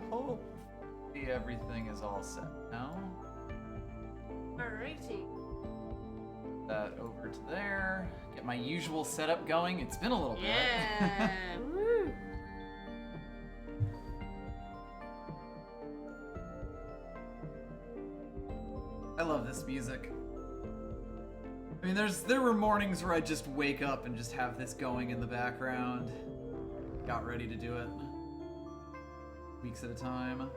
hopefully everything is all set now. Alrighty. That over to there. Get my usual setup going. It's been a little bit. Yeah. Woo. I love this music. I mean, there were mornings where I just wake up and just have this going in the background. Got ready to do it. Weeks at a time.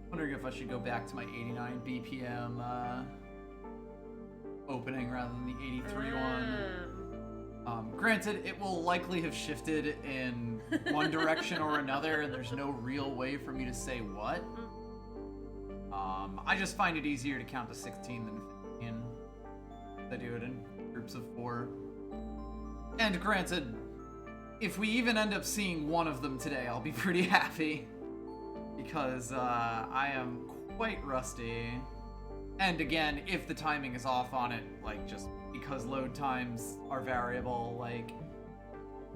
Wondering if I should go back to my 89 BPM opening rather than the 83 one. Granted, it will likely have shifted in one direction or another, and there's no real way for me to say what. I just find it easier to count to 16 than 15. I do it in groups of 4. And granted, if we even end up seeing one of them today, I'll be pretty happy. Because I am quite rusty. And again, if the timing is off on it, like just because load times are variable, like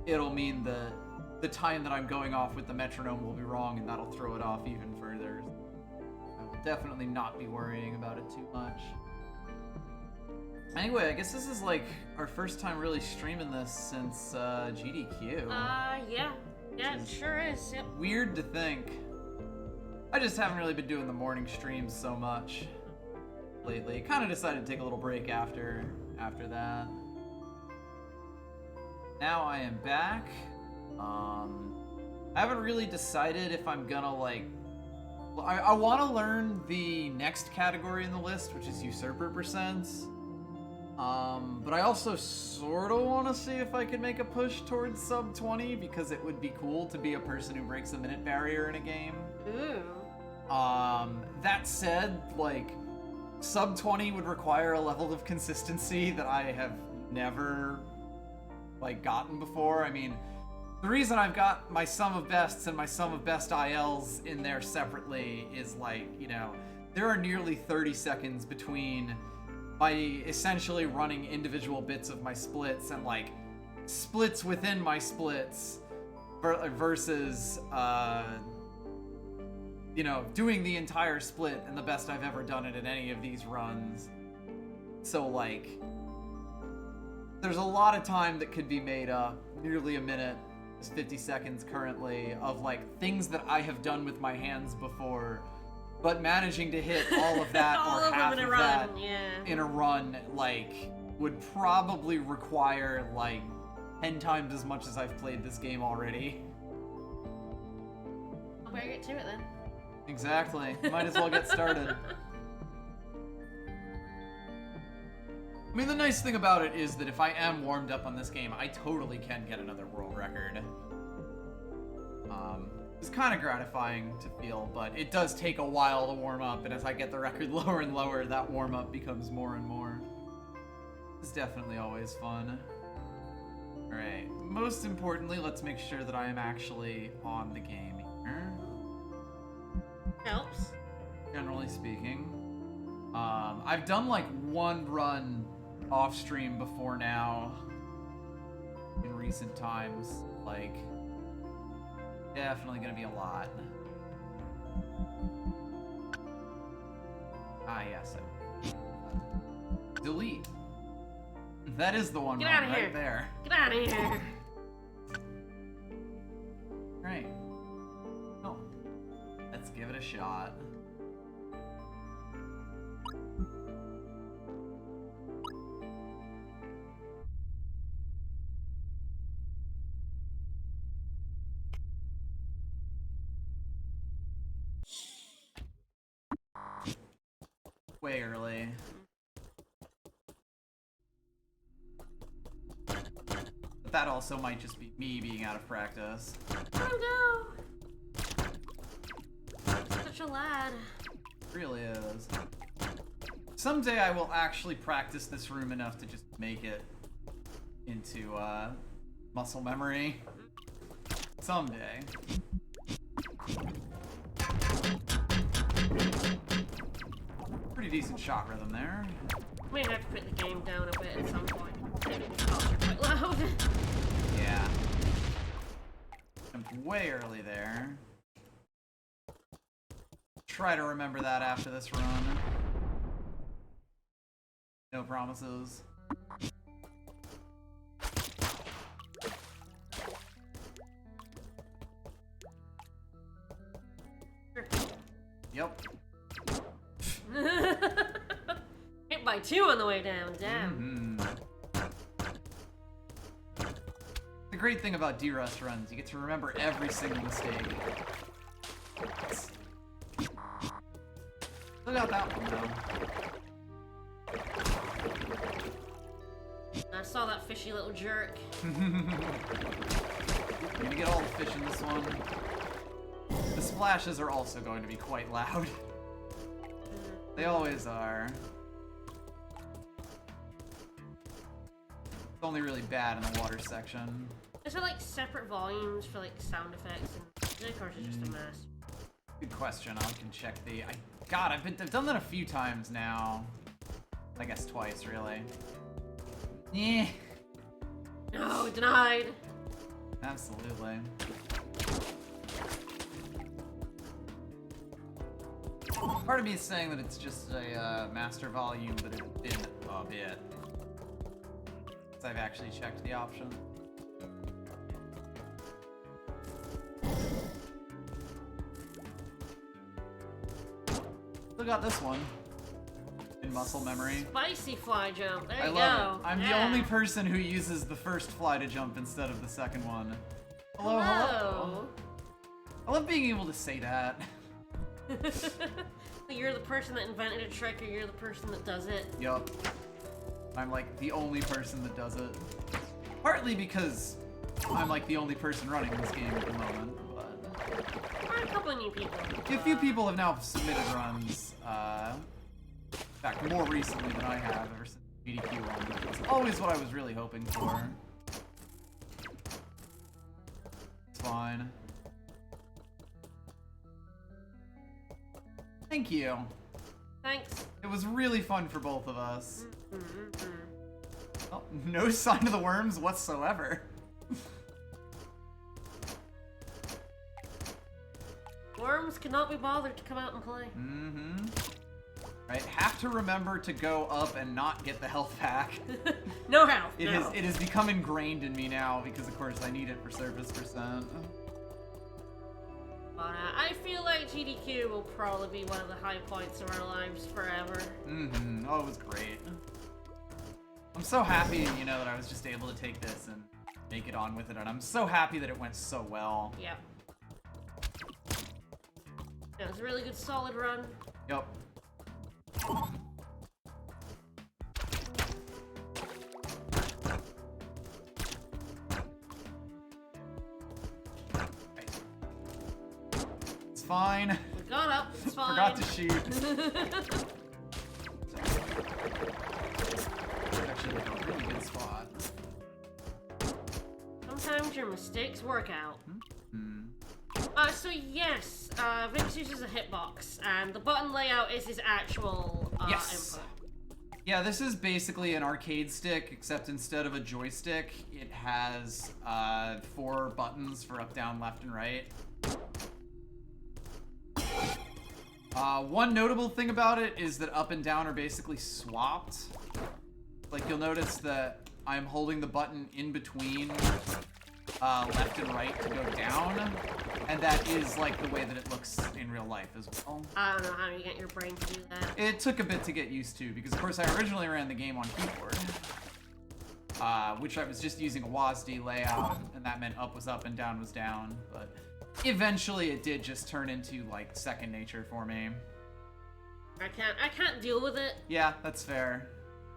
it'll mean that the time that I'm going off with the metronome will be wrong, and that'll throw it off even further. I will definitely not be worrying about it too much. Anyway, I guess this is like our first time really streaming this since GDQ. Yeah. Yeah, it sure is. Yep. Weird to think. I just haven't really been doing the morning streams so much lately. Kind of decided to take a little break after that. Now I am back. I haven't really decided if I'm gonna like... I want to learn the next category in the list, which is Usurper Percents. But I also sort of want to see if I can make a push towards sub 20, because it would be cool to be a person who breaks the minute barrier in a game. Ooh. That said, like, sub 20 would require a level of consistency that I have never, like, gotten before. I mean, the reason I've got my sum of bests and my sum of best ILs in there separately is, like, you know, there are nearly 30 seconds between my essentially running individual bits of my splits and, like, splits within my splits versus, you know, doing the entire split and the best I've ever done it in any of these runs. So, like, there's a lot of time that could be made up, nearly a minute, is 50 seconds currently, of, like, things that I have done with my hands before, but managing to hit all of that or half of that in a run, like, would probably require, like, 10 times as much as I've played this game already. I'll better get to it then. Exactly. Might as well get started. I mean, the nice thing about it is that if I am warmed up on this game, I totally can get another world record. It's kind of gratifying to feel, but it does take a while to warm up, and as I get the record lower and lower, that warm-up becomes more and more. It's definitely always fun. Alright, most importantly, let's make sure that I am actually on the game here. Helps. Generally speaking. I've done like one run off stream before now in recent times. Like, definitely gonna be a lot. Ah, yes. Delete. That is the one Get run out of right here. there. Get out of here. Right. Oh. Let's give it a shot. Way early. that also might just be me being out of practice. Oh no! Such a lad. It really is. Someday I will actually practice this room enough to just make it into muscle memory. Someday. Pretty decent shot rhythm there. We may have to put the game down a bit at some point. The shots are quite loud. Yeah. Jumped way early there. Try to remember that after this run. No promises. Yep. Hit by 2 on the way down, damn. The great thing about D-Rust runs, you get to remember every single mistake. Still got that one though. I saw that fishy little jerk. I'm gonna get all the fish in this one. The splashes are also going to be quite loud. They always are. It's only really bad in the water section. Is there like separate volumes for like sound effects and music, or is it just a mess? Good question. I can check the. God, I've done that a few times now. I guess twice, really. Yeah. No, denied. Absolutely. Part of me is saying that it's just a master volume, but it's been a bit. Since I've actually checked the option. Still got this one. In muscle memory. Spicy fly jump. There I you love go. it. I'm the only person who uses the first fly to jump instead of the second one. Hello, hello. I love being able to say that. You're the person that invented a trick, or you're the person that does it. Yup. I'm like the only person that does it. Partly because I'm like the only person running this game at the moment, but... Or a couple of new people. A few people have now submitted runs, in fact, more recently than I have, ever since GDQ one. It's always what I was really hoping for. It's fine. Thank you. Thanks. It was really fun for both of us. Oh, no sign of the worms whatsoever. Worms cannot be bothered to come out and play. Right, have to remember to go up and not get the health pack. No health. It has become ingrained in me now because of course I need it for surface percent. But I feel like GDQ will probably be one of the high points of our lives forever. Oh, it was great. I'm so happy, you know, that I was just able to take this and make it on with it, and I'm so happy that it went so well. Yeah. It was a really good solid run. Yep. It's fine. We got up, it's fine. Forgot to shoot. Actually, like a really good spot. Sometimes your mistakes work out. So yes, Vince uses a hitbox, and the button layout is his actual Yes. input. Yeah, this is basically an arcade stick, except instead of a joystick, it has 4 buttons for up, down, left, and right. One notable thing about it is that up and down are basically swapped. Like, you'll notice that I'm holding the button in between left and right to go down, and that is like the way that it looks in real life as well. I don't know how you get your brain to do that. It took a bit to get used to, because of course I originally ran the game on keyboard, which I was just using a WASD layout, and that meant up was up and down was down, but eventually it did just turn into like second nature for me. I can't deal with it. Yeah, that's fair.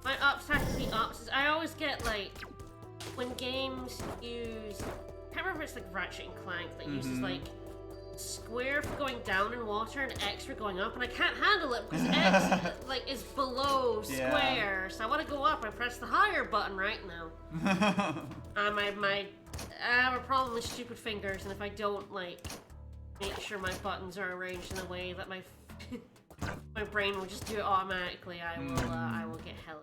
My ups have to be ups. I always get like when games use, I can't remember if it's like Ratchet and Clank that uses like square for going down in water and X for going up, and I can't handle it because X like is below square, so I want to go up. I press the higher button right now. I have a problem with stupid fingers, and if I don't like make sure my buttons are arranged in a way that my my brain will just do it automatically, I will get hella.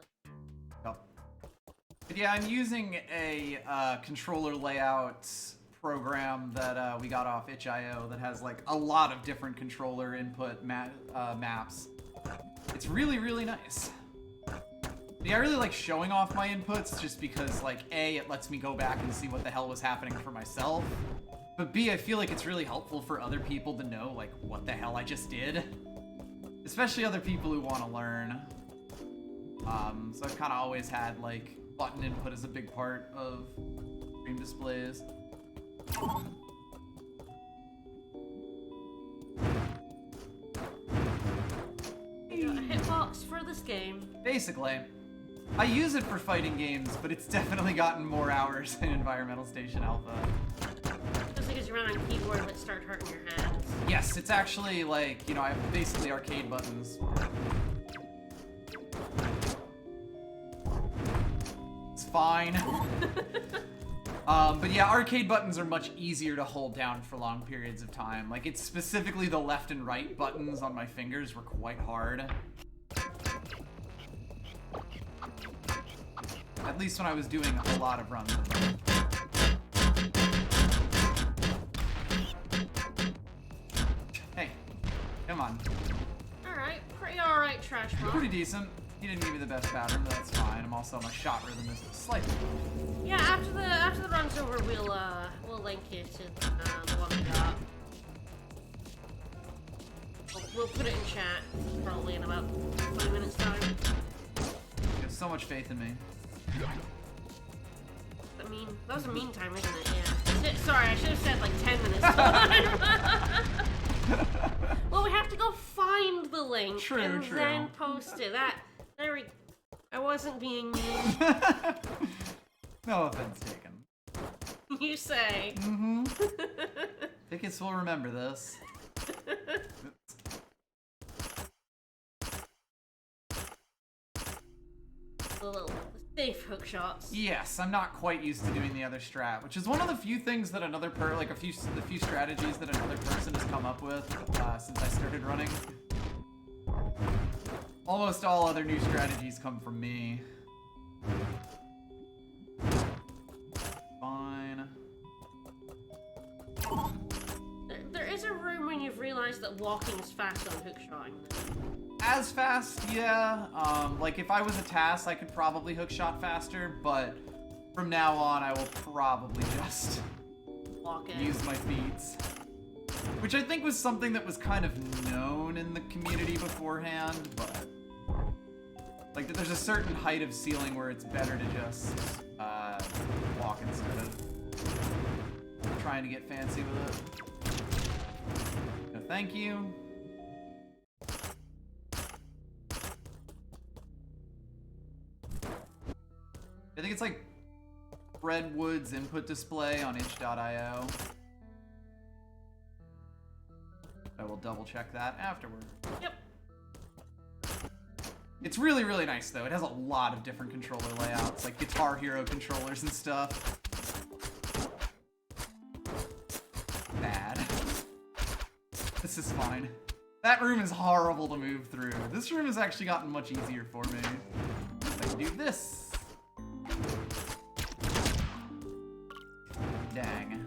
But yeah, I'm using a controller layout program that we got off itch.io that has like a lot of different controller input maps. It's really, really nice. Yeah, I really like showing off my inputs just because, like, A, it lets me go back and see what the hell was happening for myself. But B, I feel like it's really helpful for other people to know, like, what the hell I just did. Especially other people who want to learn. So I've kind of always had, like, button input as a big part of stream displays. You got a hitbox for this game. Basically. I use it for fighting games, but it's definitely gotten more hours in Environmental Station Alpha. Just because you run on a keyboard that start hurting your hands. Yes, it's actually like, you know, I have basically arcade buttons. It's fine. But yeah, arcade buttons are much easier to hold down for long periods of time. Like, it's specifically the left and right buttons on my fingers were quite hard. At least when I was doing a lot of runs of them. Hey, come on. Alright, pretty alright, trash ball. Pretty decent. He didn't give me the best pattern, but that's fine. I'm also, my shot rhythm is slightly. Yeah, after the run's over, we'll link you to the one we got. We'll put it in chat probably in about 20 minutes time. You have so much faith in me. I mean, that was a mean time, isn't it? Yeah. Sorry, I should have said like 10 minutes time. Well, we have to go find the link and then post it. I wasn't being mean. No offense taken. You say. Mm-hmm. Tickets will remember this. The little safe hook shots. Yes, I'm not quite used to doing the other strat, which is one of the few things that another the few strategies that another person has come up with since I started running. Almost all other new strategies come from me. Fine. There is a room when you've realized that walking is faster than hookshotting. As fast, yeah. Like if I was a TAS, I could probably hookshot faster, but from now on, I will probably just use my feet. Which I think was something that was kind of known in the community beforehand, but like there's a certain height of ceiling where it's better to just walk instead of trying to get fancy with it. No, thank you. I think it's like Redwood's input display on itch.io. I will double check that afterward. Yep. It's really, really nice though. It has a lot of different controller layouts, like Guitar Hero controllers and stuff. Bad. This is fine. That room is horrible to move through. This room has actually gotten much easier for me. I can do this. Dang.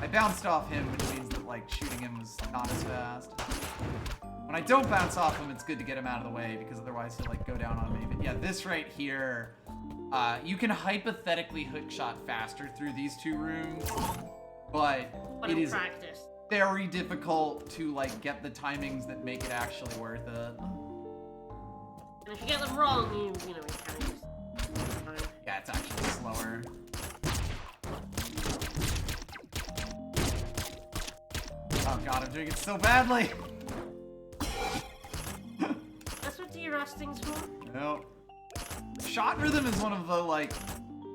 I bounced off him, which means that like shooting him was not as fast. When I don't bounce off him, it's good to get him out of the way because otherwise he'll like go down on me. But yeah, this right here, you can hypothetically hookshot faster through these two rooms, but it is very difficult to like get the timings that make it actually worth it. And if you get them wrong, you know, you kind of just... Yeah, it's actually slower. Oh god, I'm doing it so badly! That's what de-rusting's for? No. Shot rhythm is one of the, like,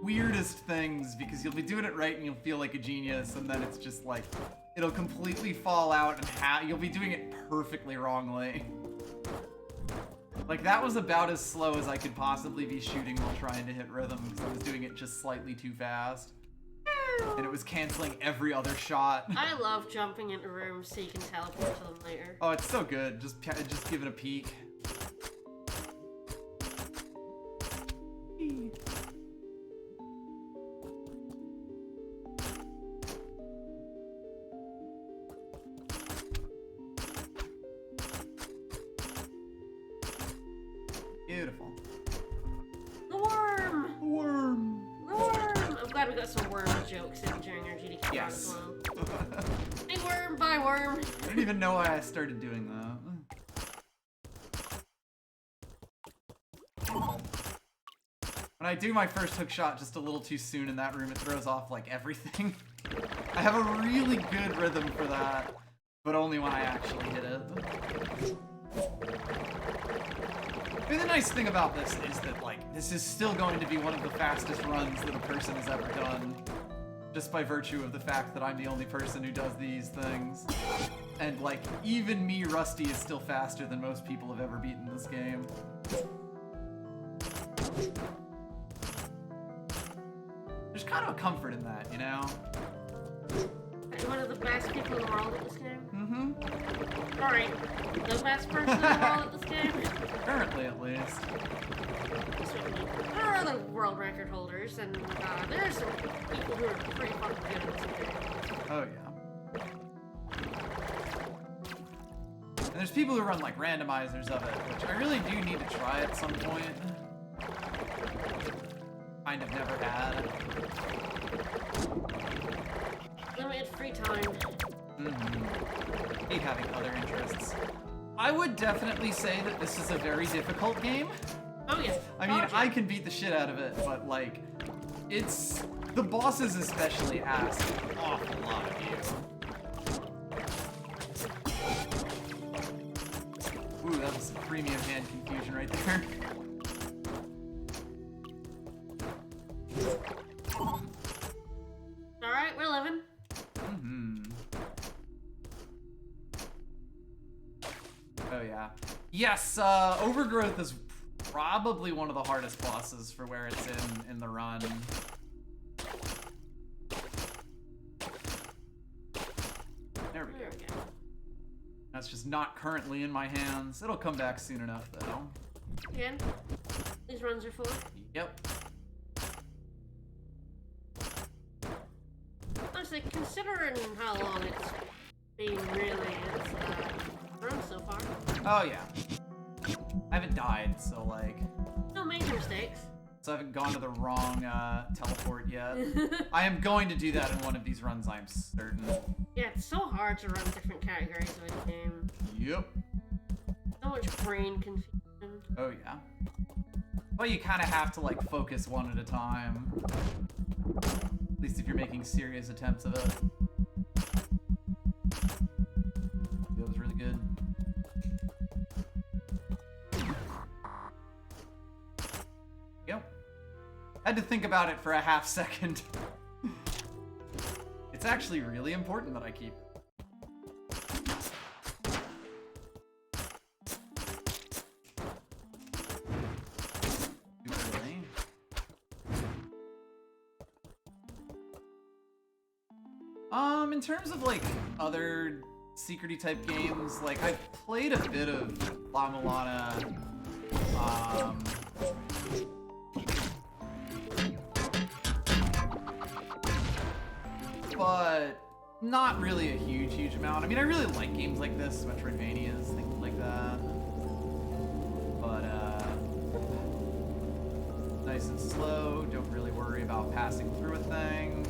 weirdest things because you'll be doing it right and you'll feel like a genius, and then it's just like it'll completely fall out and you'll be doing it perfectly wrongly. Like, that was about as slow as I could possibly be shooting while trying to hit rhythm because I was doing it just slightly too fast. And it was canceling every other shot. I love jumping into rooms so you can teleport to them later. Oh, it's so good. Just give it a peek. Beautiful. The worm! The worm! The worm! I'm glad we got some worm jokes in during our GDQ run as well. Hey worm, bye worm! I don't even know why I started doing that. When I do my first hook shot just a little too soon in that room, it throws off, like, everything. I have a really good rhythm for that, but only when I actually hit it. I mean, the nice thing about this is that, like, this is still going to be one of the fastest runs that a person has ever done. Just by virtue of the fact that I'm the only person who does these things. And, like, even me, Rusty, is still faster than most people have ever beaten this game. There's kind of a comfort in that, you know? Are you one of the best people in the world at this game? Mm-hmm. Alright, the best person in the world at this game? Currently, at least. There are other world record holders, and there are some people who are pretty fucking good at this game. Oh, yeah. And there's people who run, like, randomizers of it, which I really do need to try at some point. Kind of never had. Limited free time. Me having other interests. I would definitely say that this is a very difficult game. Oh yeah. I mean, I can beat the shit out of it, but like, it's... The bosses especially ask an awful lot of you. Ooh, that was some premium hand confusion right there. Alright, we're living. Oh yeah. Yes, Overgrowth is probably one of the hardest bosses for where it's in the run. There we go. That's just not currently in my hands. It'll come back soon enough, though. Again, these runs are full. Yep. Honestly, considering how long it's been really, it's run so far. Oh yeah. I haven't died, so like... No major mistakes. So I haven't gone to the wrong teleport yet. I am going to do that in one of these runs, I'm certain. Yeah, it's so hard to run different categories of a game. Yep. So much brain confusion. Oh yeah. Well, you kind of have to like focus one at a time. At least if you're making serious attempts of it. That was really good. Yep. Had to think about it for a half second. It's actually really important that I keep it. In terms of like other secrety type games, like I've played a bit of La Mulana, but not really a huge amount. I mean, I really like games like this, Metroidvanias, things like that. But nice and slow. Don't really worry about passing through a thing.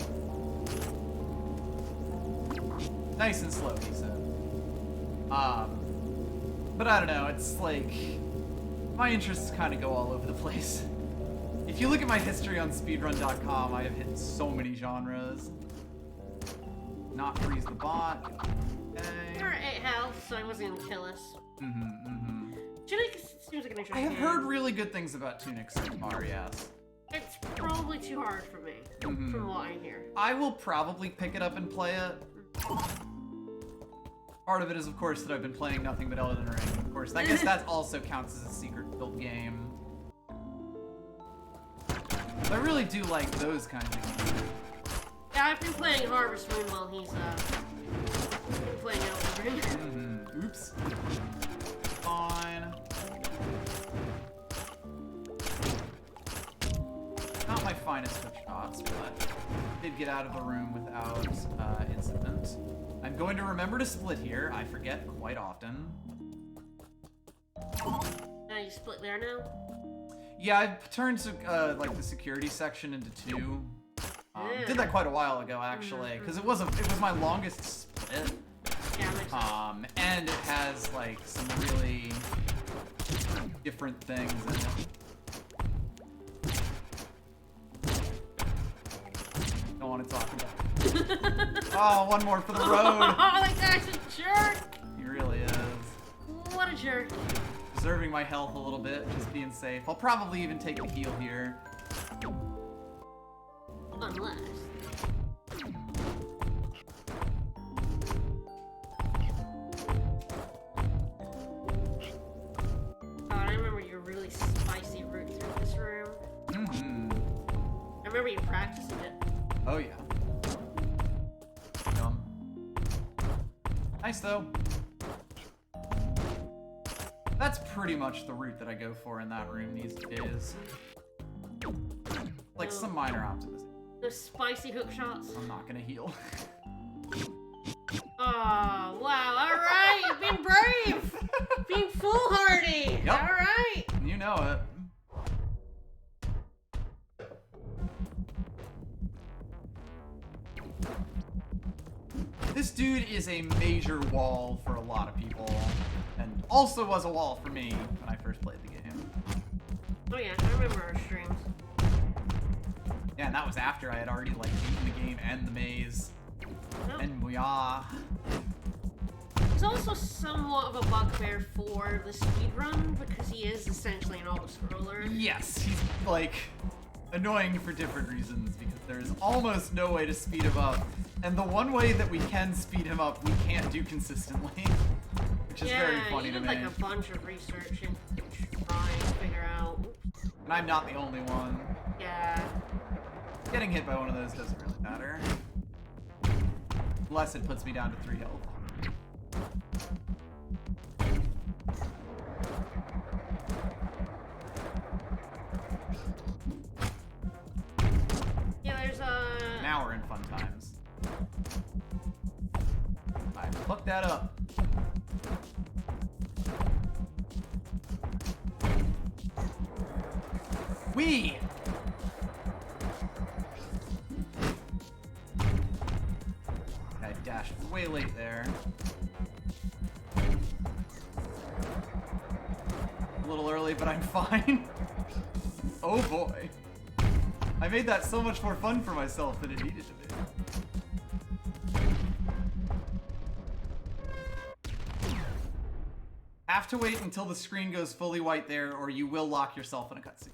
Nice and slow, he said. But I don't know, it's like, my interests kind of go all over the place. If you look at my history on speedrun.com, I have hit so many genres. Not freeze the bot. Okay. You're at 8 health, so I wasn't gonna kill us. Tunic seems like an interesting I have game. heard really good things about Tunic so far, yes. It's probably too hard for me, from what I hear. I will probably pick it up and play it. Part of it is, of course, that I've been playing nothing but Elden Ring. Of course, I guess that also counts as a secret-filled game. But I really do like those kinds of games. Yeah, I've been playing Harvest Moon while he's been playing Elden Ring. Oops. Fine. Not my finest of shots, but did get out of the room without incident. I'm going to remember to split here. I forget quite often. Now you split there now? Yeah, I've turned like the security section into two. Did that quite a while ago, actually, because it was my longest split. Yeah, makes sense. And it has like some really different things in it. Don't want to talk about it. Oh, one more for the road. Oh, that guy's a jerk. He really is. What a jerk. Preserving my health a little bit, just being safe. I'll probably even take a heal here. Unless. Oh, I remember your really spicy route through this room. I remember you practicing it. Oh yeah. Yum. Nice though. That's pretty much the route that I go for in that room these days. Like some minor optimism. Those spicy hook shots. I'm not gonna heal. Oh, wow. Alright, you've been brave. Being foolhardy. Yep. Alright. You know it. This dude is a major wall for a lot of people, and also was a wall for me when I first played the game. Oh yeah, I remember our streams. Yeah, and that was after I had already like beaten the game and the maze. Oh. And we are. He's also somewhat of a bugbear for the speedrun because he is essentially an auto-scroller. Yes, he's like annoying for different reasons because there's almost no way to speed him up. And the one way that we can speed him up, we can't do consistently. Which is very funny to me. Yeah, you did like a bunch of research and trying to figure out. And I'm not the only one. Yeah. Getting hit by one of those doesn't really matter. Unless it puts me down to 3 health. Yeah, there's a... Now we're in fun times. I fucked that up. Wee! I dashed way late there. A little early, but I'm fine. Oh boy. I made that so much more fun for myself than it needed to be. Have to wait until the screen goes fully white there, or you will lock yourself in a cutscene.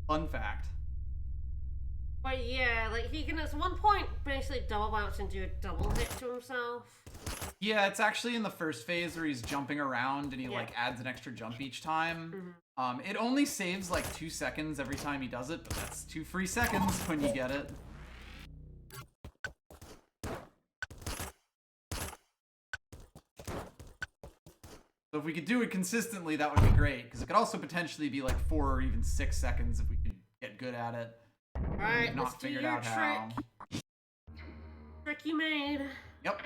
Fun fact. But yeah, like he can at one point basically double bounce and do a double hit to himself. Yeah, it's actually in the first phase where he's jumping around and he like adds an extra jump each time. It only saves like 2 seconds every time he does it, but that's 2 free seconds when you get it. So if we could do it consistently, that would be great, because it could also potentially be like 4 or even 6 seconds if we could get good at it. Alright, Not let's do figured your out trick. how. Trick you made. Yep.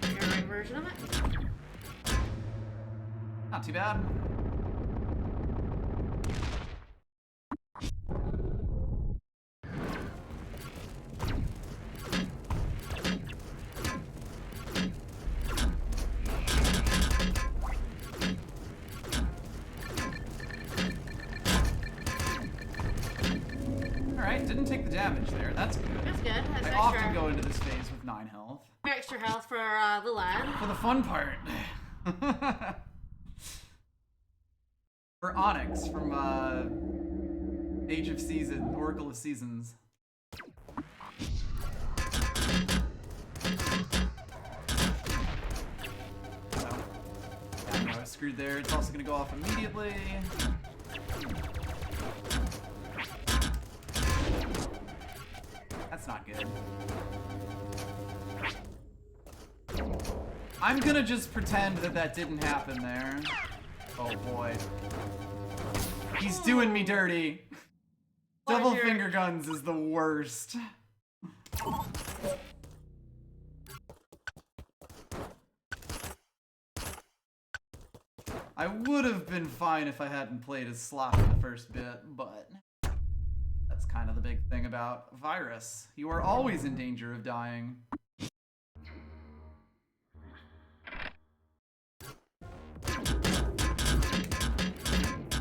Your right version of it. Not too bad. Alright, didn't take the damage there. That's good. That's good. That's I often go into this phase with 9 health. extra health for the lad. For the fun part. For Onyx from Age of Seasons, Oracle of Seasons. So, yeah, I was screwed there. It's also gonna go off immediately. That's not good. I'm gonna just pretend that that didn't happen there. Oh boy. He's doing me dirty. Double finger guns is the worst. I would have been fine if I hadn't played as sloppy the first bit, but that's kind of the big thing about Virus. You are always in danger of dying.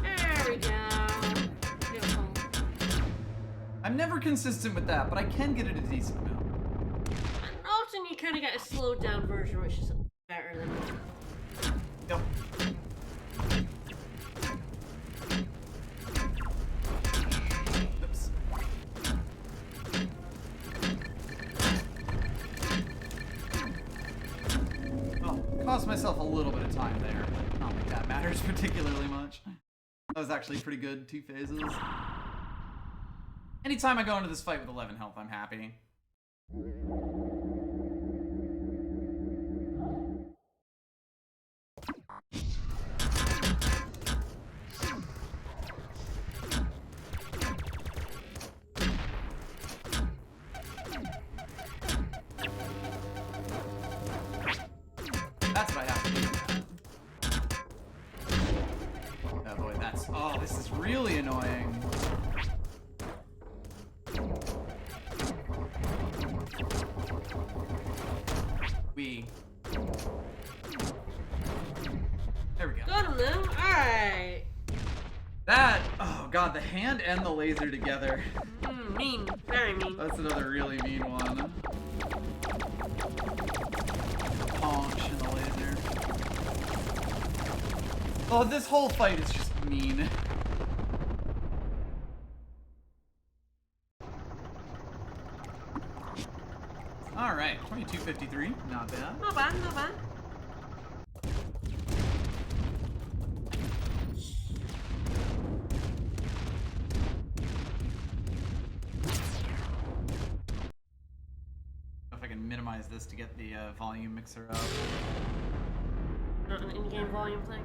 There we go. Beautiful. I'm never consistent with that, but I can get it a decent amount. And often you kind of get a slowed down version, which is better than. Yep. Oops. Well, cost myself a little bit of time there, but not like that matters particularly much. That was actually pretty good, 2 phases. Anytime I go into this fight with 11 health, I'm happy. That's what I have to do. Oh boy, that's... Oh, this is really annoying. There we go. Got him now. Alright. That... Oh god, the hand and the laser together. Mean. Very mean. That's another really mean one. Punch and the laser. Oh, this whole fight is just mean. Alright, 2253. Not bad. Not bad, not bad. If I can minimize this to get the volume mixer up. Not an in-game volume thing.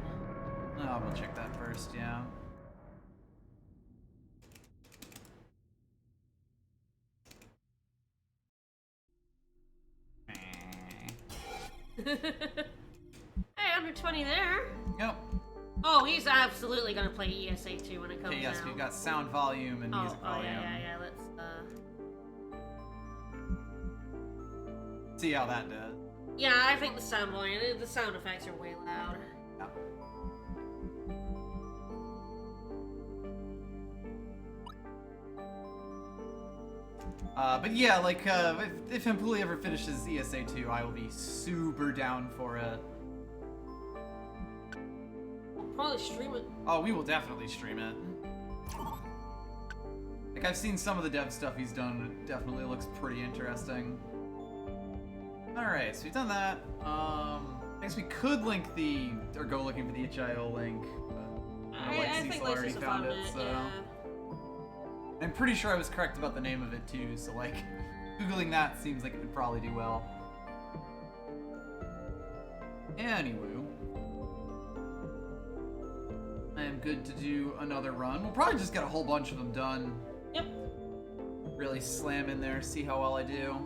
Oh, we'll check that first, yeah. Hey, under 20 there. Yep. Oh, he's absolutely gonna play ESA 2 when it comes Okay, yes, out. we've got sound volume and music oh, volume. yeah. Let's see how that does. Yeah, I think the sound volume, the sound effects are way loud. Yeah. But yeah, like, if Impuli ever finishes ESA 2, I will be super down for it. Probably stream it. Oh, we will definitely stream it. Like, I've seen some of the dev stuff he's done, it definitely looks pretty interesting. Alright, so we've done that. I guess we could link or go looking for the HIO link, but I think Cecil already Lisa's found found it, so... yeah. I'm pretty sure I was correct about the name of it too, so like, Googling that seems like it would probably do well. Anywho, I am good to do another run. We'll probably just get a whole bunch of them done. Yep. Really slam in there, see how well I do.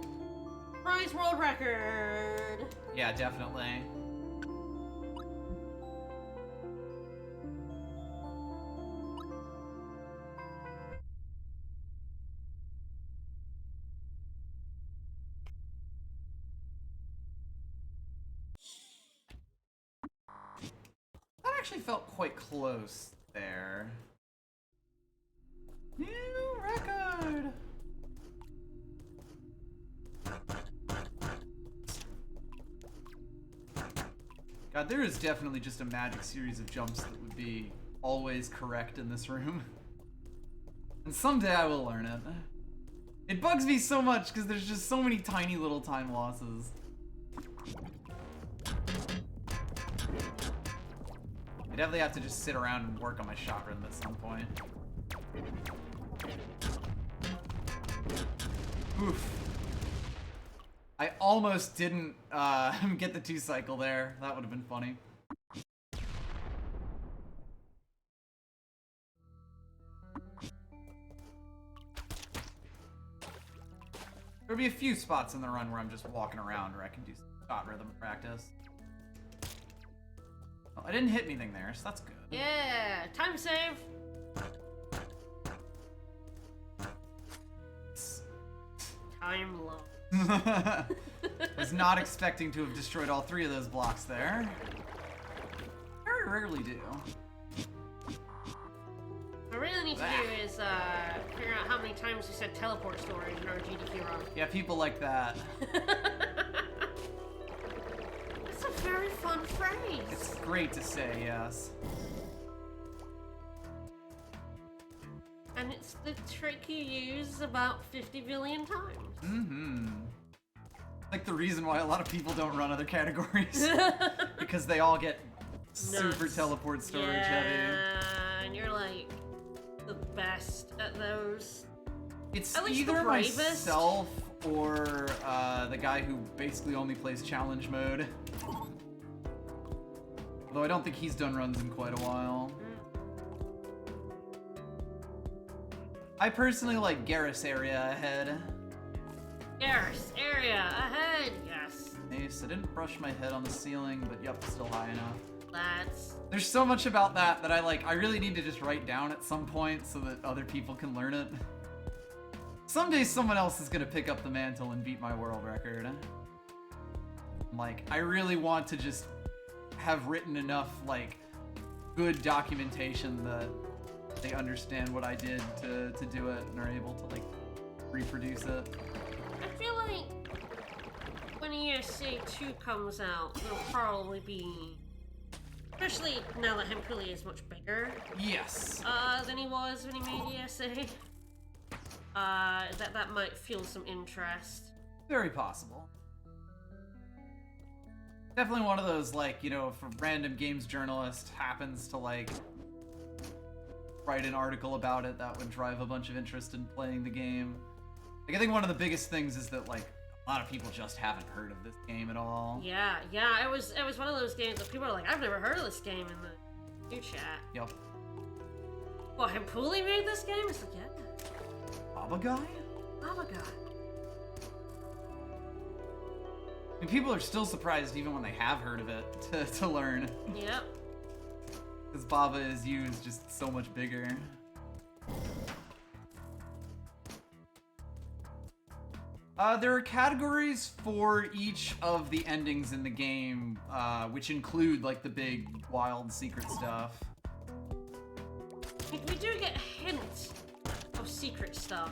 Prize world record! Yeah, definitely. That actually felt quite close there. New record! God, there is definitely just a magic series of jumps that would be always correct in this room. And someday I will learn it. It bugs me so much because there's just so many tiny little time losses. I definitely have to just sit around and work on my shot rhythm at some point. Oof. I almost didn't get the 2-cycle there. That would have been funny. There'll be a few spots in the run where I'm just walking around where I can do some shot rhythm practice. Well, I didn't hit anything there, so that's good. Yeah, time save. Time low. Was not expecting to have destroyed all 3 of those blocks there. Very rarely do. What I really need to do is figure out how many times we said teleport storage in our GDQ run. Yeah, people like that. It's a very fun phrase. It's great to say, yes. And it's the trick you use about 50 billion times. Mm-hmm. Like the reason why a lot of people don't run other categories. Because they all get super teleport storage heavy. And you're like the best at those. It's At least either the bravest. myself or the guy who basically only plays challenge mode. Although I don't think he's done runs in quite a while. I personally like Garrus area ahead. Garrus area ahead, yes. Nice. I didn't brush my head on the ceiling, but yep, still high enough. That's There's so much about that that I really need to just write down at some point so that other people can learn it. Someday someone else is gonna pick up the mantle and beat my world record. Like, I really want to just have written enough, like, good documentation that they understand what I did to do it and are able to, like, reproduce it. I feel like when ESA 2 comes out, there'll probably be, especially now that Hempuli is much bigger Yes. than he was when he made ESA, that might fuel some interest. Very possible. Definitely one of those, like, you know, if a random games journalist happens to, like, write an article about it, that would drive a bunch of interest in playing the game. Like, I think one of the biggest things is that, like, a lot of people just haven't heard of this game at all. Yeah, it was one of those games that people are like, I've never heard of this game in the new chat. Yep. Well, Hempuli made this game? It's like, yeah. Baba Guy? Baba Guy. I mean, people are still surprised even when they have heard of it to learn. Yep. Because Baba is used just so much bigger. There are categories for each of the endings in the game, which include, like, the big, wild, secret stuff. We do get hints of secret stuff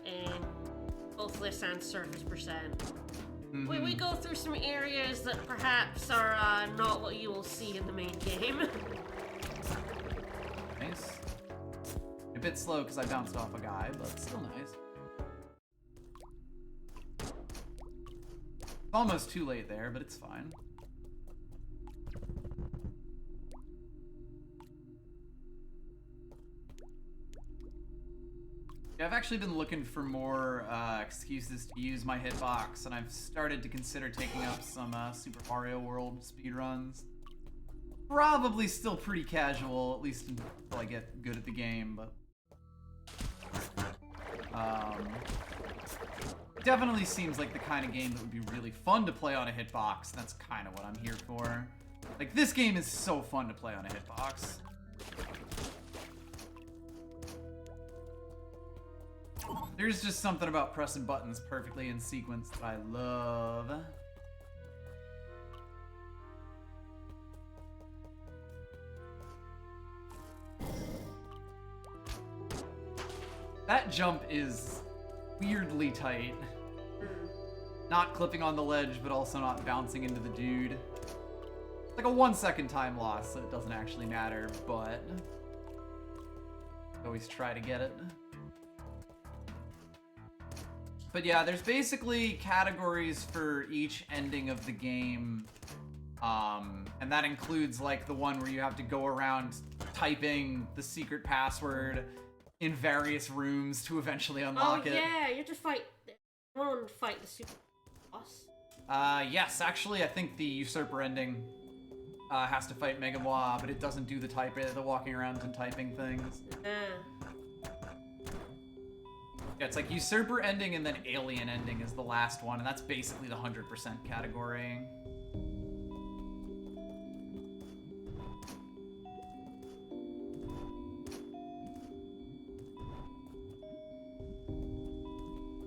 in both this and Surface Percent. Mm-hmm. We go through some areas that perhaps are not what you will see in the main game. Nice. A bit slow because I bounced off a guy, but still nice. It's almost too late there, but it's fine. Yeah, I've actually been looking for more excuses to use my hitbox, and I've started to consider taking up some Super Mario World speedruns. Probably still pretty casual, at least until I get good at the game, but... definitely seems like the kind of game that would be really fun to play on a hitbox. That's kind of what I'm here for. Like, this game is so fun to play on a hitbox. There's just something about pressing buttons perfectly in sequence that I love. That jump is weirdly tight. not clipping on the ledge, but also not bouncing into the dude. It's like a 1 second time loss, so it doesn't actually matter, but always try to get it. But yeah, there's basically categories for each ending of the game, and that includes like the one where you have to go around typing the secret password in various rooms to eventually unlock it. Oh yeah, you have to fight. I want to fight the super boss. Yes, actually, I think the usurper ending has to fight Mega Moi, but it doesn't do the walking around and typing things. Yeah, it's like usurper ending and then alien ending is the last one, and that's basically the 100% category.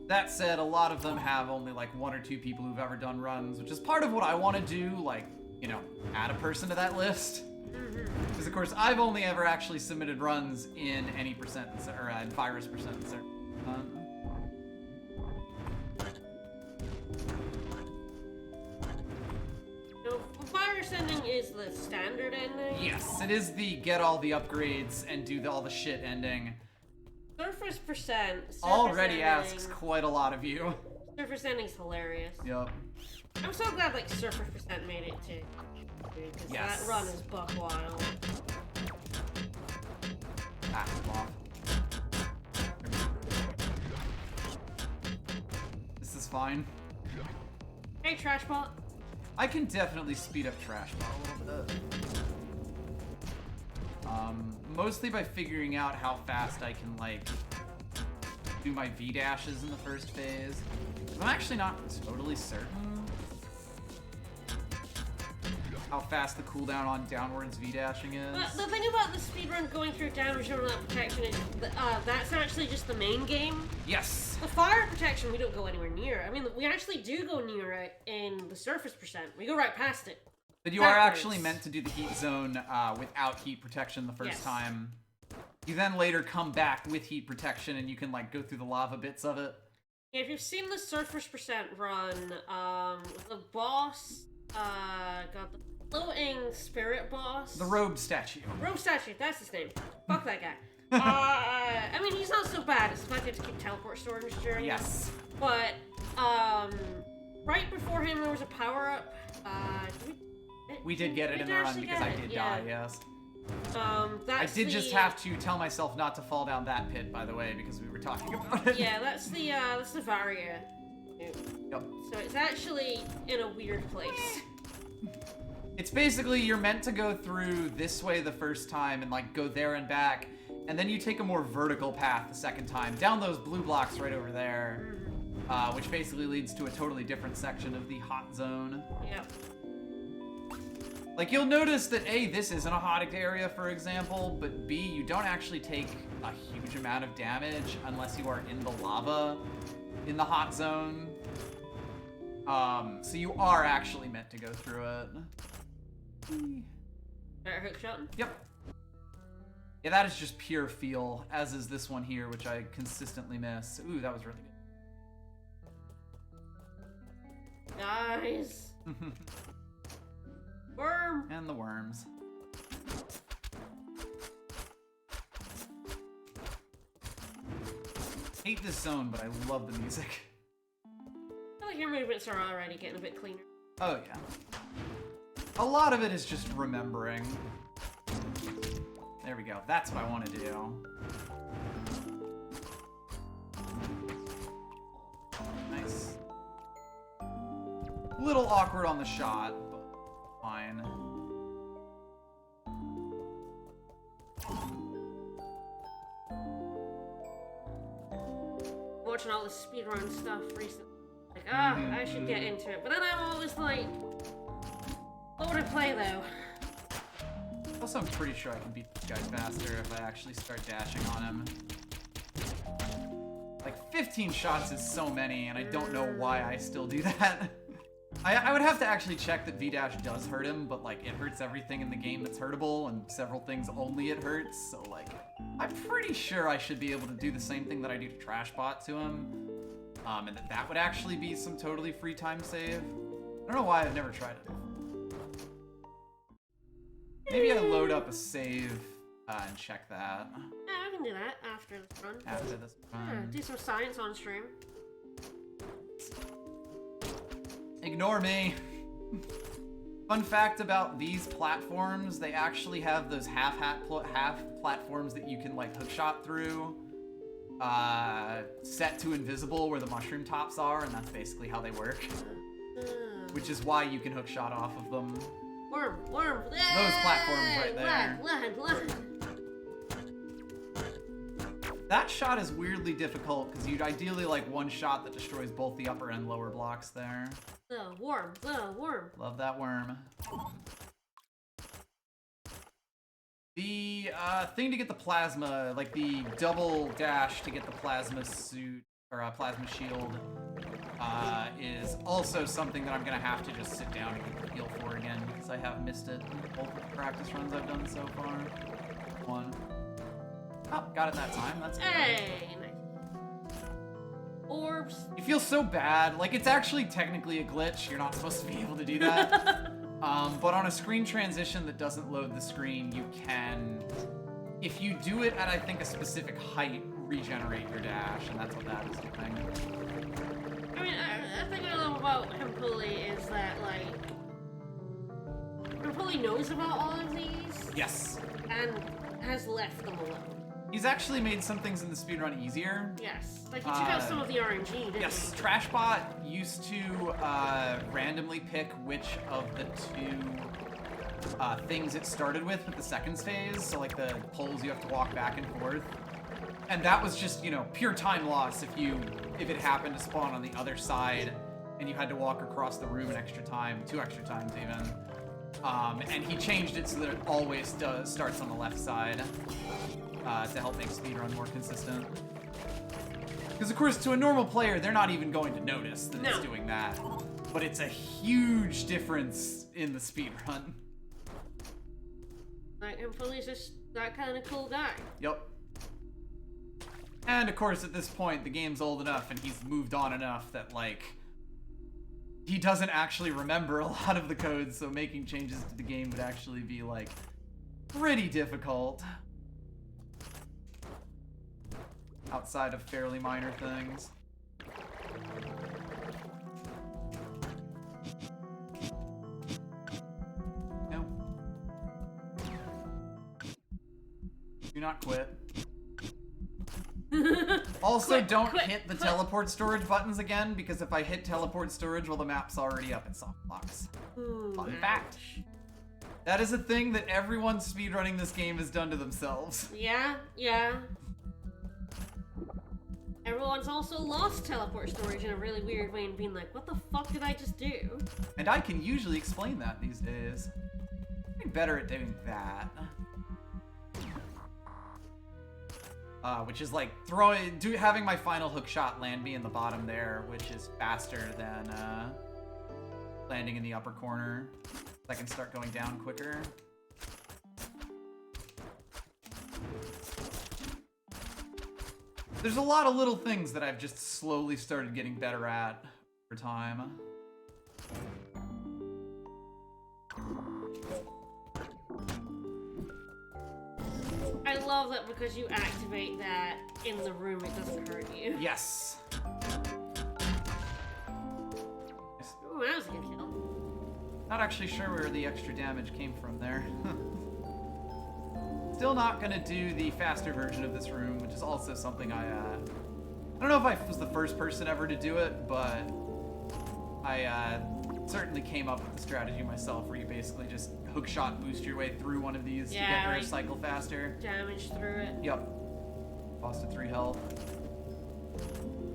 That said, a lot of them have only like 1 or 2 people who've ever done runs, which is part of what I want to do, like, you know, add a person to that list. Because of course, I've only ever actually submitted runs in any percent, or in virus percent. So, virus ending is the standard ending? Yes, it is the get all the upgrades and do all the shit ending. Surface percent. Already asks quite a lot of you. Surface ending's hilarious. Yup. I'm so glad like Surface percent made it too. Because that run is buck wild. Ah, off. This is fine. Hey, Trashbot. I can definitely speed up Trashbot a little bit. Mostly by figuring out how fast I can, like, do my V-dashes in the first phase. I'm actually not totally certain how fast the cooldown on downwards V-dashing is. But the thing about the speedrun going through damage and without protection is that's actually just the main game. Yes! The fire protection we don't go anywhere near. I mean, we actually do go near it in the surface percent. We go right past it. But you are actually meant to do the heat zone without heat protection the first time. You then later come back with heat protection and you can like go through the lava bits of it. Yeah, if you've seen the surface percent run, the boss, got the floating spirit boss. The robe statue. Robe statue, that's his name. Fuck that guy. I mean, he's not so bad. It's the fact you have to keep teleport storage during it. But, right before him there was a power-up. We did get it in the run because I did die, yes. I did just have to tell myself not to fall down that pit, by the way, because we were talking about it. Yeah, that's the Varia. Yep. So it's actually in a weird place. It's basically you're meant to go through this way the first time and like go there and back, and then you take a more vertical path the second time, down those blue blocks right over there, which basically leads to a totally different section of the hot zone. Yep. Like, you'll notice that A, this isn't a hot area, for example, but B, you don't actually take a huge amount of damage unless you are in the lava in the hot zone. So you are actually meant to go through it. Better hook shot? Yep. Yeah, that is just pure feel, as is this one here, which I consistently miss. Ooh, that was really good. Guys. Worm! And the worms. Hate this zone, but I love the music. I feel like your movements are already getting a bit cleaner. Oh, yeah. A lot of it is just remembering. There we go. That's what I want to do. Nice. A little awkward on the shot, but fine. Watching all the speedrun stuff recently. Like, I should get into it. But then I'm always like, what would I play though? Also, I'm pretty sure I can beat this guy faster if I actually start dashing on him. Like, 15 shots is so many, and I don't know why I still do that. I would have to actually check that V-Dash does hurt him, but, like, it hurts everything in the game that's hurtable, and several things only it hurts, so, like, I'm pretty sure I should be able to do the same thing that I do to Trashbot to him. And that would actually be some totally free time save. I don't know why I've never tried it. Maybe I load up a save and check that. Yeah, I can do that after this run. After this Yeah, run. do some science on stream. Ignore me. Fun fact about these platforms, they actually have those half platforms that you can like hookshot through, set to invisible where the mushroom tops are, and that's basically how they work. Which is why you can hookshot off of them. Worm. Those platforms right there. Land. That shot is weirdly difficult because you'd ideally like one shot that destroys both the upper and lower blocks there. Worm. Love that worm. The thing to get the plasma, like the double dash to get the plasma suit, or plasma shield, is also something that I'm gonna have to just sit down and heal for again, because I have missed it in both of the practice runs I've done so far. One. Oh, got it that time, that's good. Hey, nice. Orbs. You feel so bad. Like, it's actually technically a glitch. You're not supposed to be able to do that. But on a screen transition that doesn't load the screen, you can, if you do it at, I think, a specific height, regenerate your dash, and that's what that is doing. I mean, I think I love about Hempuli is that, like, Hempuli knows about all of these. Yes. And has left them alone. He's actually made some things in the speedrun easier. Yes. Like, he took out some of the RNG, didn't Yes, he? Trashbot used to randomly pick which of the two things it started with the seconds phase, so like the poles you have to walk back and forth. And that was just, you know, pure time loss if it happened to spawn on the other side and you had to walk across the room an extra time, 2 extra times even. And he changed it so that it always starts on the left side to help make speedrun more consistent. Because of course, to a normal player, they're not even going to notice that it's doing that. But it's a huge difference in the speedrun. Like, Hempuli's just that kind of cool guy. Yep. And of course, at this point, the game's old enough and he's moved on enough that, like, he doesn't actually remember a lot of the codes, so making changes to the game would actually be, like, pretty difficult. Outside of fairly minor things. No. Do not quit. Also, don't hit the teleport storage buttons again, because if I hit teleport storage while the map's already up, it soft locks. Fun fact. That is a thing that everyone speedrunning this game has done to themselves. Yeah. Everyone's also lost teleport storage in a really weird way and being like, what the fuck did I just do? And I can usually explain that these days. I'm better at doing that. Which is like having my final hook shot land me in the bottom there, which is faster than landing in the upper corner. So I can start going down quicker. There's a lot of little things that I've just slowly started getting better at over time. I love that because you activate that in the room, it doesn't hurt you. Yes. Ooh, that was a good kill. Not actually sure where the extra damage came from there. Still not gonna do the faster version of this room, which is also something I don't know if I was the first person ever to do it, but I certainly came up with the strategy myself where you basically just hookshot boost your way through one of these to get your cycle faster. Damage through it. Yep. Lost to 3 health.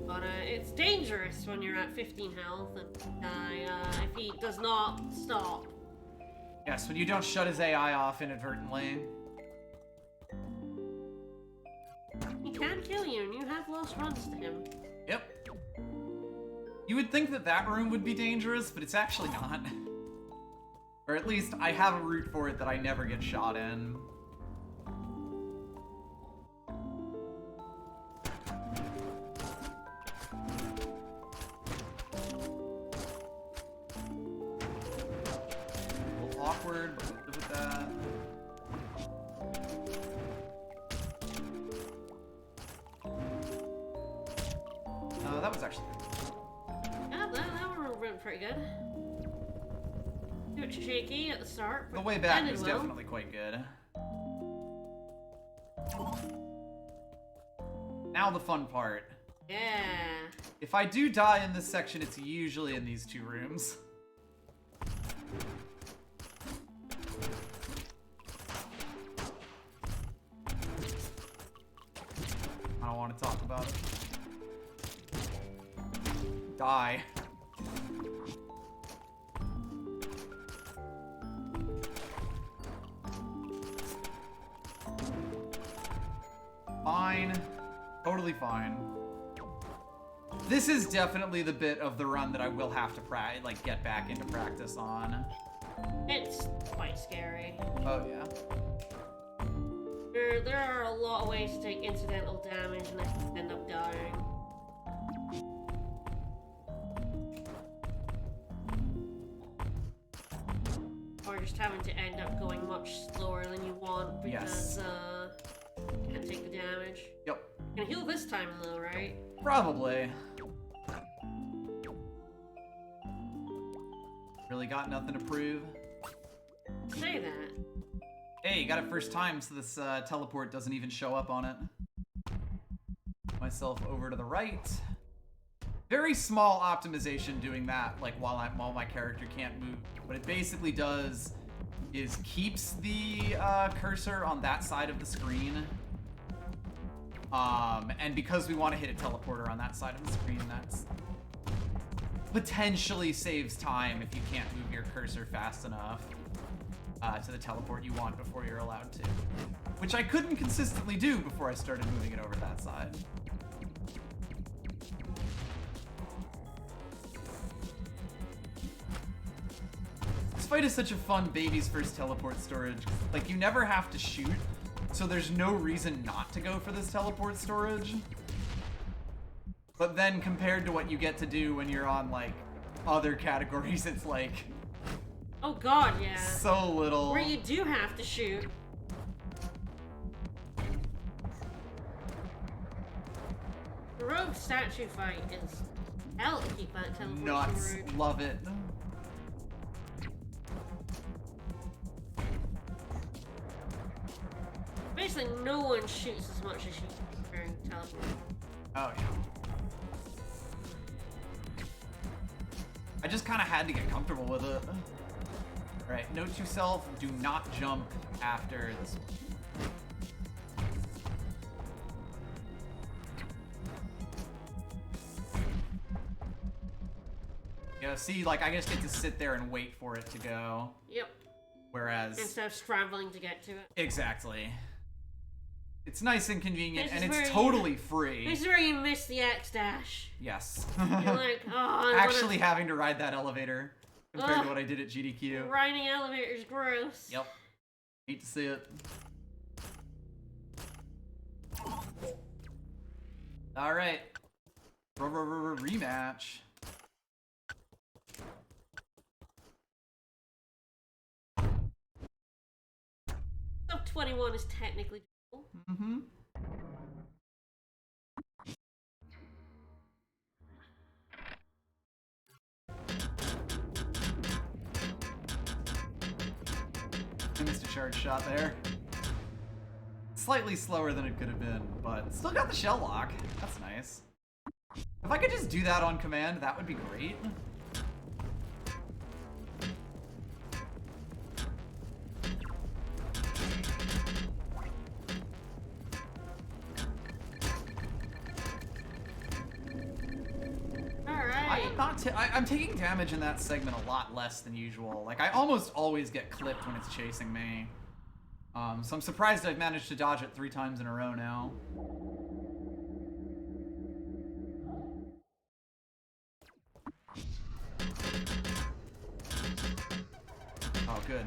But it's dangerous when you're at 15 health and if he does not stop. Yes, when you don't shut his AI off inadvertently. He can kill you, and you have lost runs to him. Yep. You would think that that room would be dangerous, but it's actually not. Or at least, I have a route for it that I never get shot in. actually Yeah, that one went pretty good. A bit shaky at the start. the way back ended was well. definitely quite good. Now the fun part. Yeah. If I do die in this section, it's usually in these two rooms. I don't want to talk about it. Die. Fine. Totally fine. This is definitely the bit of the run that I will have to get back into practice on. It's quite scary. Oh yeah. There are a lot of ways to take incidental damage and then end up dying. Or just having to end up going much slower than you want because you can't take the damage. Yep. You can heal this time though, right? Probably. Really got nothing to prove. Say that. Hey, you got it first time, so this teleport doesn't even show up on it. Myself over to the right. Very small optimization doing that, like while my character can't move. What it basically does is keeps the cursor on that side of the screen. And because we want to hit a teleporter on that side of the screen, that's potentially saves time if you can't move your cursor fast enough to the teleport you want before you're allowed to. Which I couldn't consistently do before I started moving it over to that side. This fight is such a fun baby's first teleport storage. Like, you never have to shoot, so there's no reason not to go for this teleport storage. But then compared to what you get to do when you're on, like, other categories, it's like... Oh god, yeah. so little. Where you do have to shoot. The rogue statue fight is hell to keep that teleport Nuts. storage. Love it. Basically, no one shoots as much as you during teleport. Oh, yeah. I just kind of had to get comfortable with it. Alright, note to self, do not jump after this one. Yeah, see, like, I just get to sit there and wait for it to go. Yep. Whereas... Instead of scrambling to get to it. Exactly. It's nice and convenient, This and is it's where totally free. This is where you miss the X dash. Yes. You're like, oh, I Actually having to ride that elevator compared Ugh. to what I did at GDQ. riding elevators gross. Yep. Hate to see it. Alright. Rematch. Sub 21 is technically cool. Mm-hmm. I missed a charge shot there. Slightly slower than it could have been, but still got the shell lock. That's nice. If I could just do that on command, that would be great. I'm taking damage in that segment a lot less than usual. Like, I almost always get clipped when it's chasing me. So I'm surprised I've managed to dodge it 3 times in a row now. Oh, good.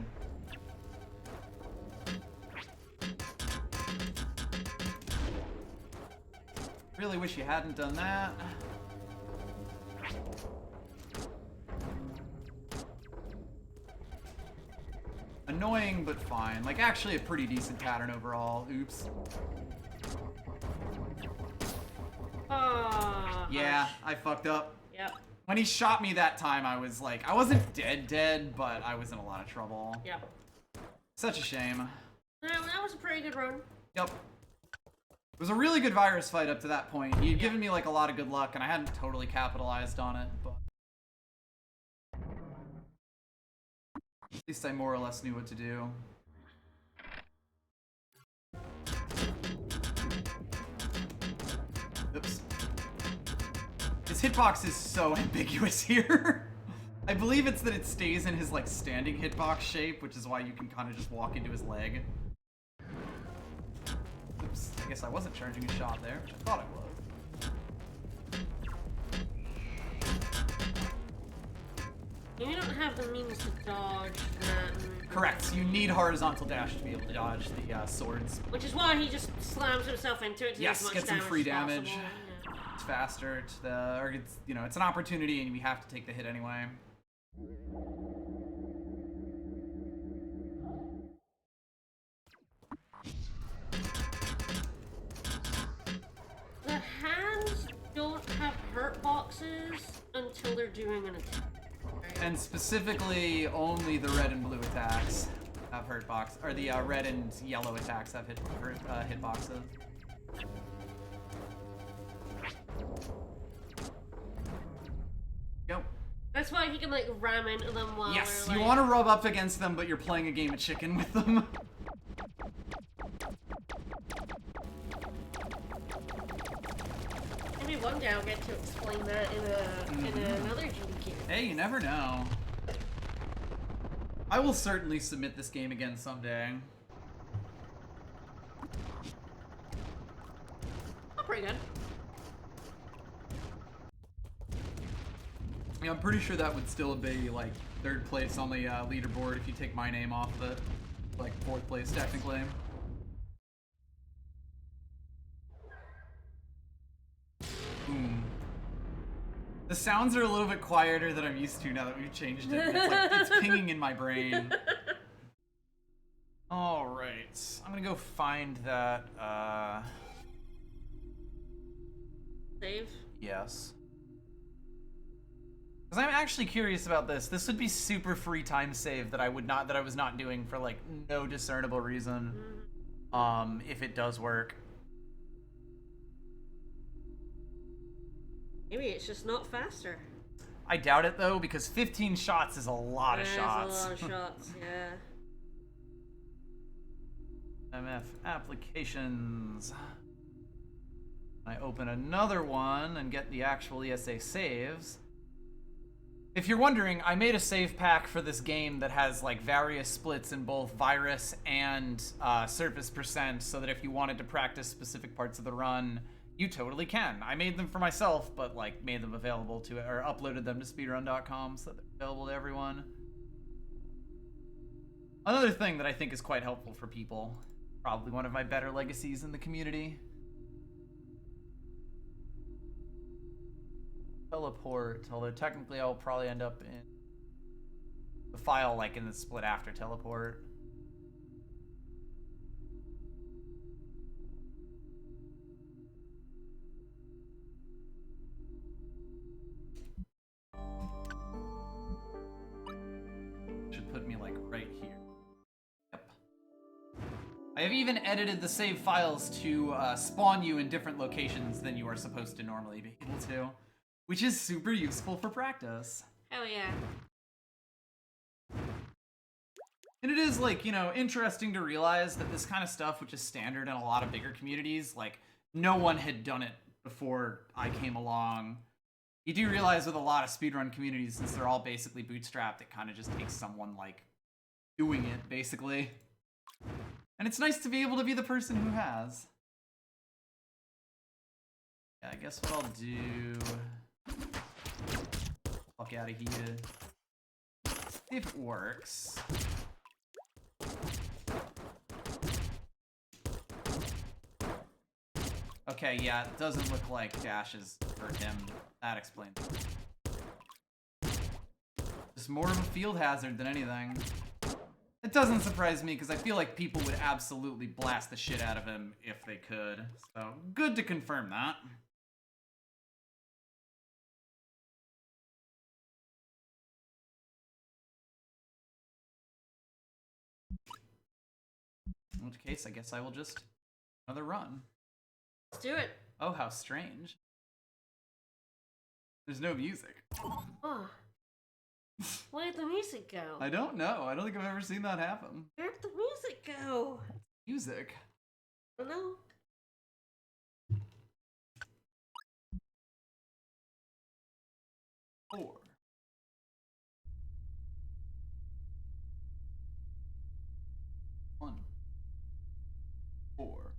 Really wish you hadn't done that. Annoying, but fine. Like, actually a pretty decent pattern overall. Oops. Yeah, I fucked up. Yep. When he shot me that time, I was like, I wasn't dead, but I was in a lot of trouble. Yep. Such a shame. That was a pretty good run. Yep. It was a really good virus fight up to that point. He had given me like a lot of good luck, and I hadn't totally capitalized on it, but at least I more or less knew what to do. Oops. His hitbox is so ambiguous here. I believe it's that it stays in his like standing hitbox shape, which is why you can kind of just walk into his leg. Oops, I guess I wasn't charging a shot there, which I thought I was. You don't have the means to dodge that. Correct. You need horizontal dash to be able to dodge the swords. Which is why he just slams himself into it to do as much get some free damage. Yeah. It's faster. Or it's, you know, it's an opportunity, and we have to take the hit anyway. The hands don't have hurt boxes until they're doing an attack. Right? And specifically, only the red and blue attacks have hurt box, or the red and yellow attacks have hit boxes. Go. That's why he can like ram into them while Yes, we're, you like... want to rub up against them, but you're playing a game of chicken with them. Maybe one day I'll get to explain that in another GDQ. Hey, you never know. I will certainly submit this game again someday. Oh, pretty good. Yeah, I'm pretty sure that would still be like 3rd place on the leaderboard if you take my name off of it. Like 4th place technically. Boom. The sounds are a little bit quieter than I'm used to now that we've changed it. It's like it's pinging in my brain. All right, I'm gonna go find that. Save. Yes. Because I'm actually curious about this. This would be super free time save that I was not doing for like no discernible reason. If it does work. Maybe it's just not faster. I doubt it though, because 15 shots is a lot of shots. A lot of shots, yeah. MF applications. I open another one and get the actual ESA saves. If you're wondering, I made a save pack for this game that has like various splits in both virus and surface percent, so that if you wanted to practice specific parts of the run, you totally can. I made them for myself, but like made them available to it, or uploaded them to speedrun.com so that they're available to everyone. Another thing that I think is quite helpful for people, probably one of my better legacies in the community. Teleport, although technically I'll probably end up in the file like in the split after teleport. Should put me like right here. Yep. I have even edited the save files to spawn you in different locations than you are supposed to normally be able to. Which is super useful for practice. Hell yeah. And it is, like, you know, interesting to realize that this kind of stuff, which is standard in a lot of bigger communities, like, no one had done it before I came along. You do realize with a lot of speedrun communities, since they're all basically bootstrapped, it kind of just takes someone, like, doing it, basically. And it's nice to be able to be the person who has. Yeah, I guess what I'll do... Fuck out of here. See if it works. Okay, yeah, it doesn't look like dashes hurt him. That explains it. Just more of a field hazard than anything. It doesn't surprise me, because I feel like people would absolutely blast the shit out of him if they could. So, good to confirm that. In which case, I guess I will just another run. Let's do it. Oh, how strange. There's no music. Oh. Where'd the music go? I don't know. I don't think I've ever seen that happen. Where'd the music go? Music. I don't know. Four. One. Four.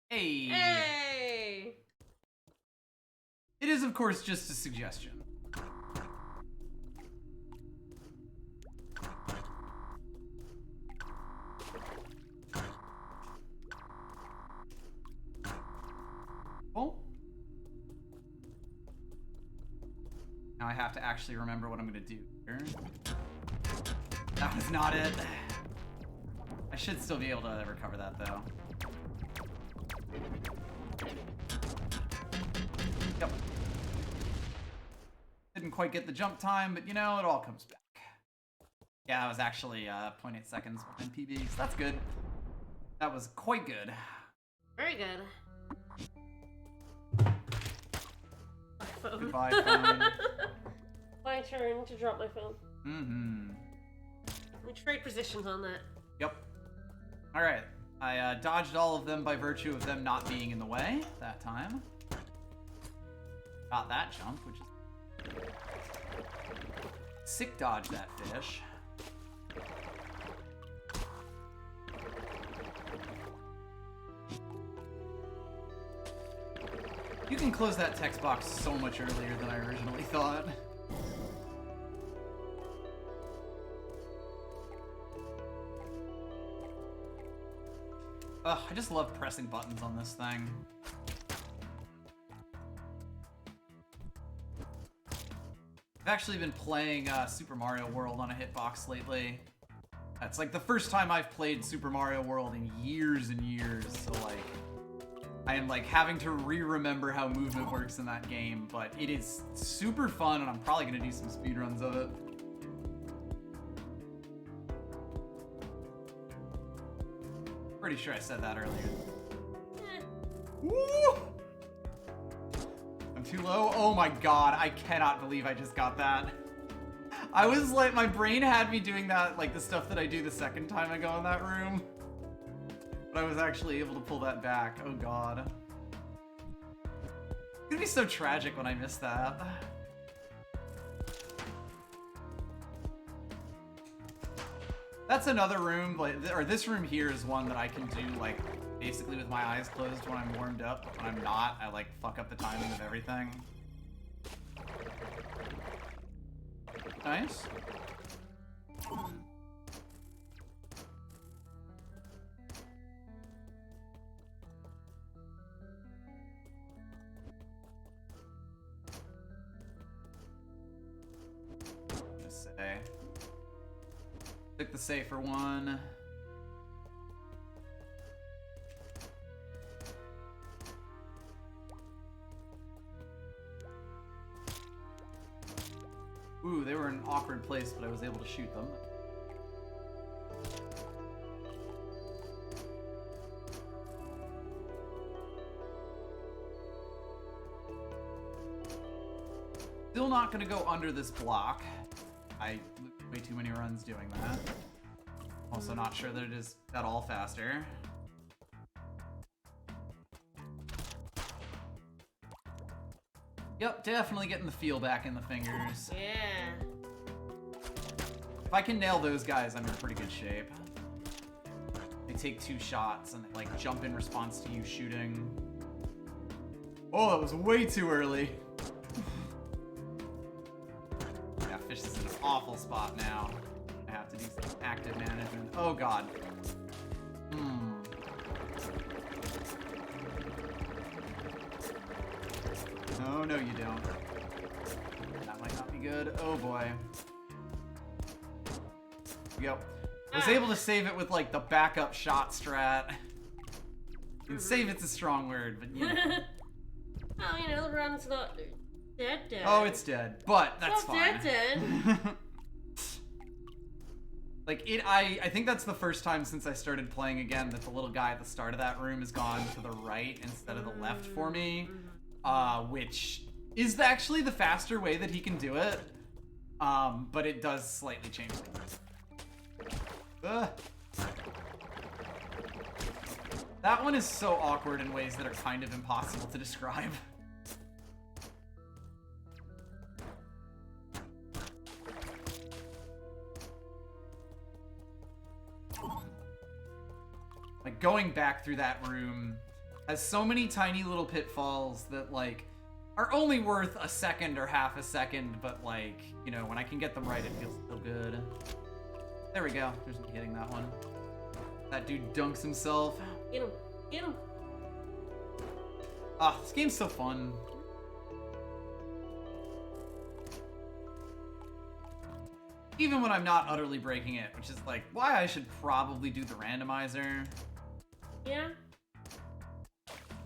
Hey! Hey! It is, of course, just a suggestion. Oh. Now I have to actually remember what I'm gonna do here. That was not it. I should still be able to recover that, though. Yep. Didn't quite get the jump time, but you know, it all comes back. Yeah, that was actually 0.8 seconds behind PB, so that's good. That was quite good. Very good. My phone. Goodbye, phone. My turn to drop my phone. Mm-hmm. We trade positions on that. Yep. Alright. I dodged all of them by virtue of them not being in the way that time. Got that jump, which is... Sick dodge that fish. You can close that text box so much earlier than I originally thought. Ugh, I just love pressing buttons on this thing. I've actually been playing Super Mario World on a hitbox lately. That's like the first time I've played Super Mario World in years and years, so like... I am like having to re-remember how movement works in that game, but it is super fun and I'm probably gonna do some speedruns of it. Pretty sure I said that earlier. Woo! I'm too low? Oh my god, I cannot believe I just got that. I was like, my brain had me doing that, like the stuff that I do the second time I go in that room. But I was actually able to pull that back. Oh god. It's gonna be so tragic when I miss that. That's another room, like, or this room here is one that I can do, like, basically with my eyes closed when I'm warmed up, but when I'm not, I, like, fuck up the timing of everything. Nice. Just say. Pick the safer one. Ooh, they were in an awkward place, but I was able to shoot them. Still not gonna go under this block. I lose way too many runs doing that. Also not sure that it is at all faster. Yep, definitely getting the feel back in the fingers. Yeah. If I can nail those guys, I'm in pretty good shape. They take 2 shots and they like jump in response to you shooting. Oh, that was way too early. Yeah, fish is in an awful spot now. I have to do some active management. Oh god. Oh, no you don't. That might not be good. Oh boy. Here we go. I was able to save it with like the backup shot strat. And save it's a strong word, but you know. Oh, you know, the run's not dead. Oh, it's dead, but that's fine. Dead. Like, I think that's the first time since I started playing again that the little guy at the start of that room has gone to the right instead of the left for me, which is actually the faster way that he can do it, but it does slightly change things. That one is so awkward in ways that are kind of impossible to describe. Like, going back through that room has so many tiny little pitfalls that, like, are only worth a second or half a second, but, like, you know, when I can get them right, it feels so good. There we go. There's me hitting that one. That dude dunks himself. Get him. Get him. Ah, this game's so fun. Even when I'm not utterly breaking it, which is, like, why I should probably do the randomizer. Yeah?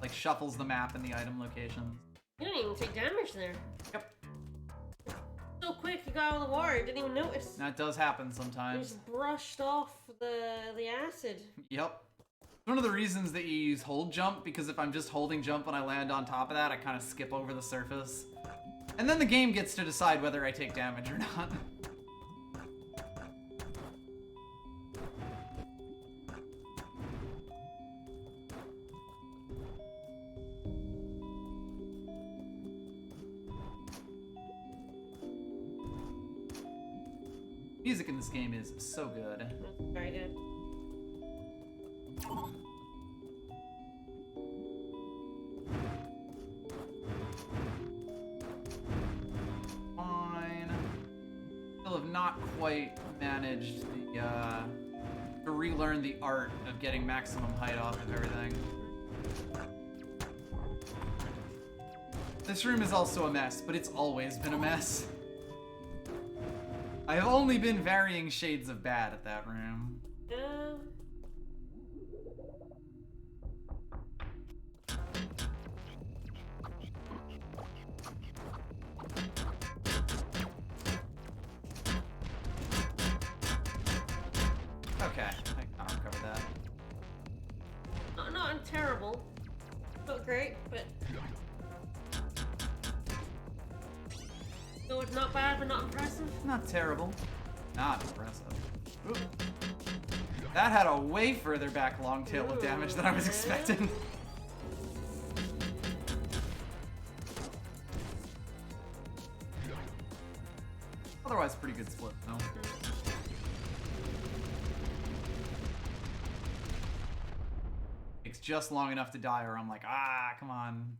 Like, shuffles the map and the item locations. You didn't even take damage there. Yep. So quick, you got out of the water. Didn't even notice. That does happen You sometimes. just brushed off the acid. Yep. One of the reasons that you use hold jump, because if I'm just holding jump when I land on top of that, I kind of skip over the surface. And then the game gets to decide whether I take damage or not. Music in this game is so good. That's very good. Fine. Still have not quite managed the, to relearn the art of getting maximum height off of everything. This room is also a mess, but it's always been a mess. I have only been varying shades of bad at that room. Okay, I can't recover that. Not terrible. Not great, but... So it's not bad, but not impressive? Not terrible. Not impressive. Ooh. That had a way further back long tail of damage than I was expecting. Otherwise, pretty good split, though. Takes just long enough to die, or I'm like, ah, come on.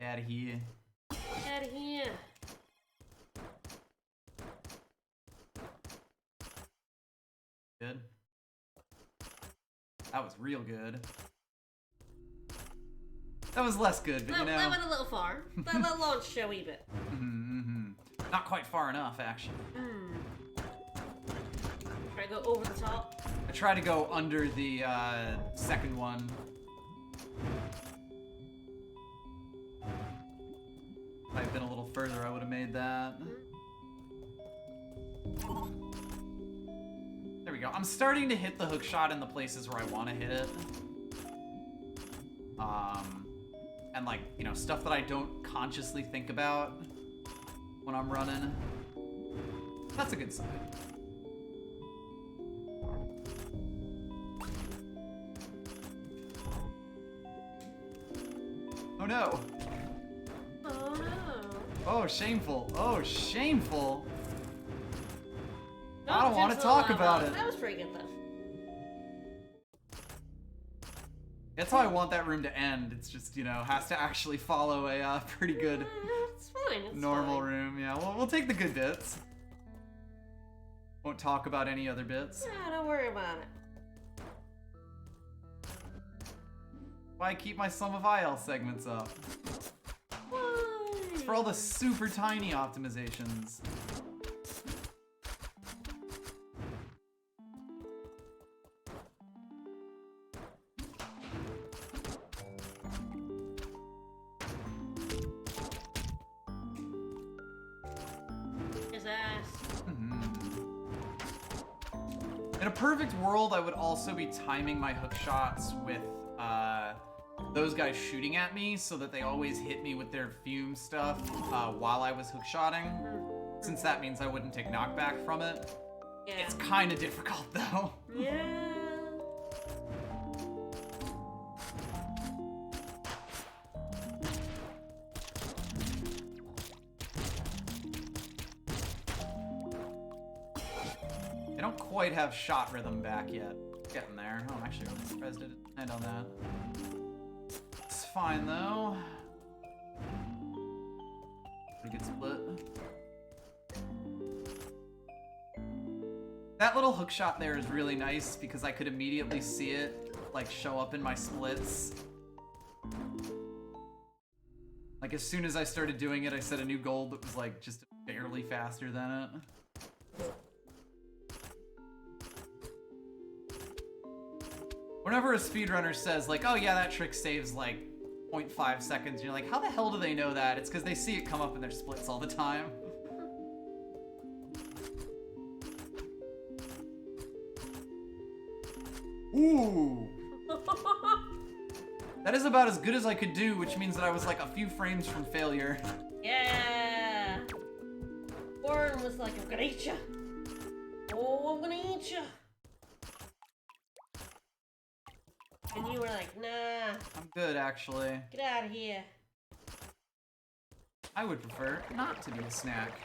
Get out of here. Get out of here. Good. That was real good. That was less good, but you know. That went a little far. That launched a wee bit. Not quite far enough, actually. Try to go over the top. I tried to go under the second one. If I had been a little further, I would have made that. There we go. I'm starting to hit the hook shot in the places where I want to hit it. And like, you know, stuff that I don't consciously think about when I'm running. That's a good sign. Oh no. Oh no. Oh, shameful. Oh, shameful. No, I don't want to talk about it. That was pretty good, though. That's how I want that room to end. It's just, you know, has to actually follow a pretty good It's fine. It's normal fine. room. Yeah, we'll take the good bits. Won't talk about any other bits. Yeah, don't worry about it. Why keep my Sum of Awhile segments up? Why? It's for all the super tiny optimizations. His ass. In a perfect world, I would also be timing my hook shots with those guys shooting at me so that they always hit me with their fume stuff while I was hook shotting. Since that means I wouldn't take knockback from it. Yeah. It's kind of difficult though. Yeah. I don't quite have shot rhythm back yet. Getting there. Oh, I'm actually really surprised I didn't end on that. It's fine though. Pretty good split. That little hook shot there is really nice because I could immediately see it like show up in my splits. Like as soon as I started doing it, I set a new goal that was like just barely faster than it. Whenever a speedrunner says like, oh yeah, that trick saves like 0.5 seconds, you're like, how the hell do they know that? It's because they see it come up in their splits all the time. Ooh! That is about as good as I could do, which means that I was like a few frames from failure. Yeah. Warren was like, I'm gonna eat ya. Oh, I'm gonna eat ya. And you were like, nah. I'm good, actually. Get out of here. I would prefer not to be a snack.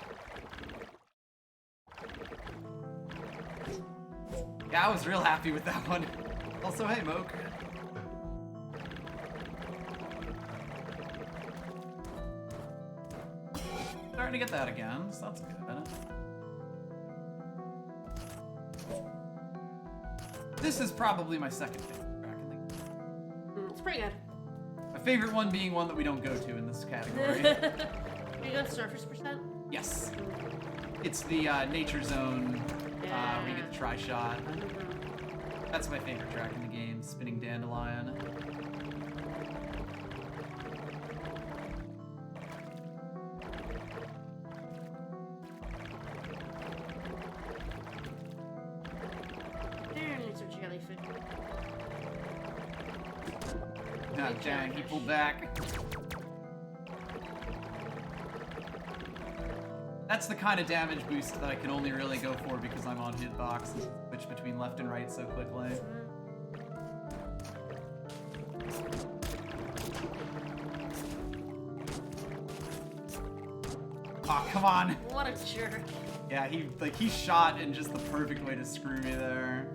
Yeah, I was real happy with that one. Also, hey, Moke. Starting to get that again, so that's good. This is probably my second favorite track in the game. It's pretty good. My favorite one being one that we don't go to in this category. Are you going surface percent? Yes. It's the nature zone where you get the tri-shot. That's my favorite track in the game, Spinning Dandelion. There needs some jellyfish. Ah, dang, he pulled back. That's the kind of damage boost that I can only really go for because I'm on hitbox and switch between left and right so quickly. Oh, come on. What a jerk. Yeah, he shot in just the perfect way to screw me there.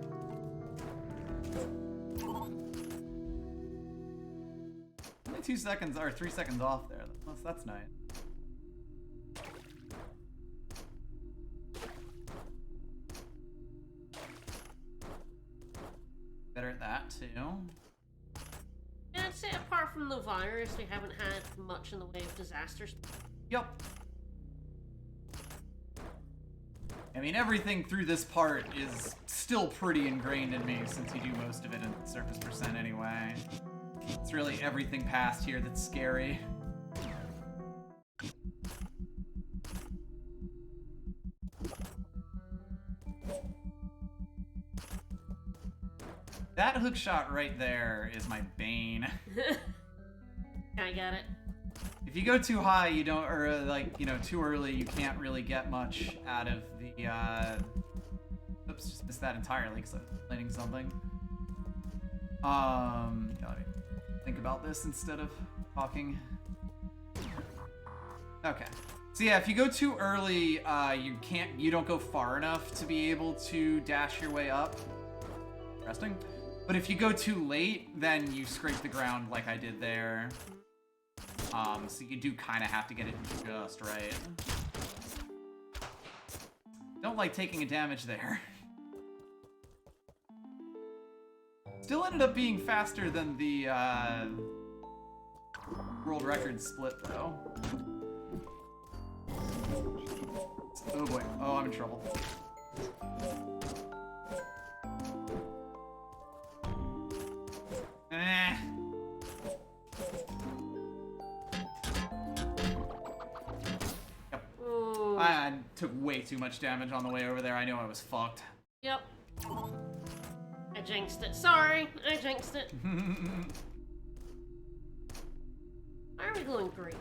Only 2 seconds or 3 seconds off there. That's nice. Better at that too. Yeah, I'd say apart from the virus, we haven't had much in the way of disasters. Yep. I mean, everything through this part is still pretty ingrained in me since you do most of it in surface percent anyway. It's really everything past here that's scary. That hook shot right there is my bane. I got it. If you go too high, you don't, or like, you know, too early, you can't really get much out of the, oops, just missed that entirely because I'm explaining something. Gotta think about this instead of talking. Okay. So yeah, if you go too early, you don't go far enough to be able to dash your way up. Interesting. But if you go too late, then you scrape the ground like I did there. So you do kind of have to get it just right. Don't like taking a damage there. Still ended up being faster than the world record split, though. Oh boy. Oh, I'm in trouble. I took way too much damage on the way over there. I knew I was fucked. Yep. jinxed it. Sorry, I jinxed it. Why are we going green?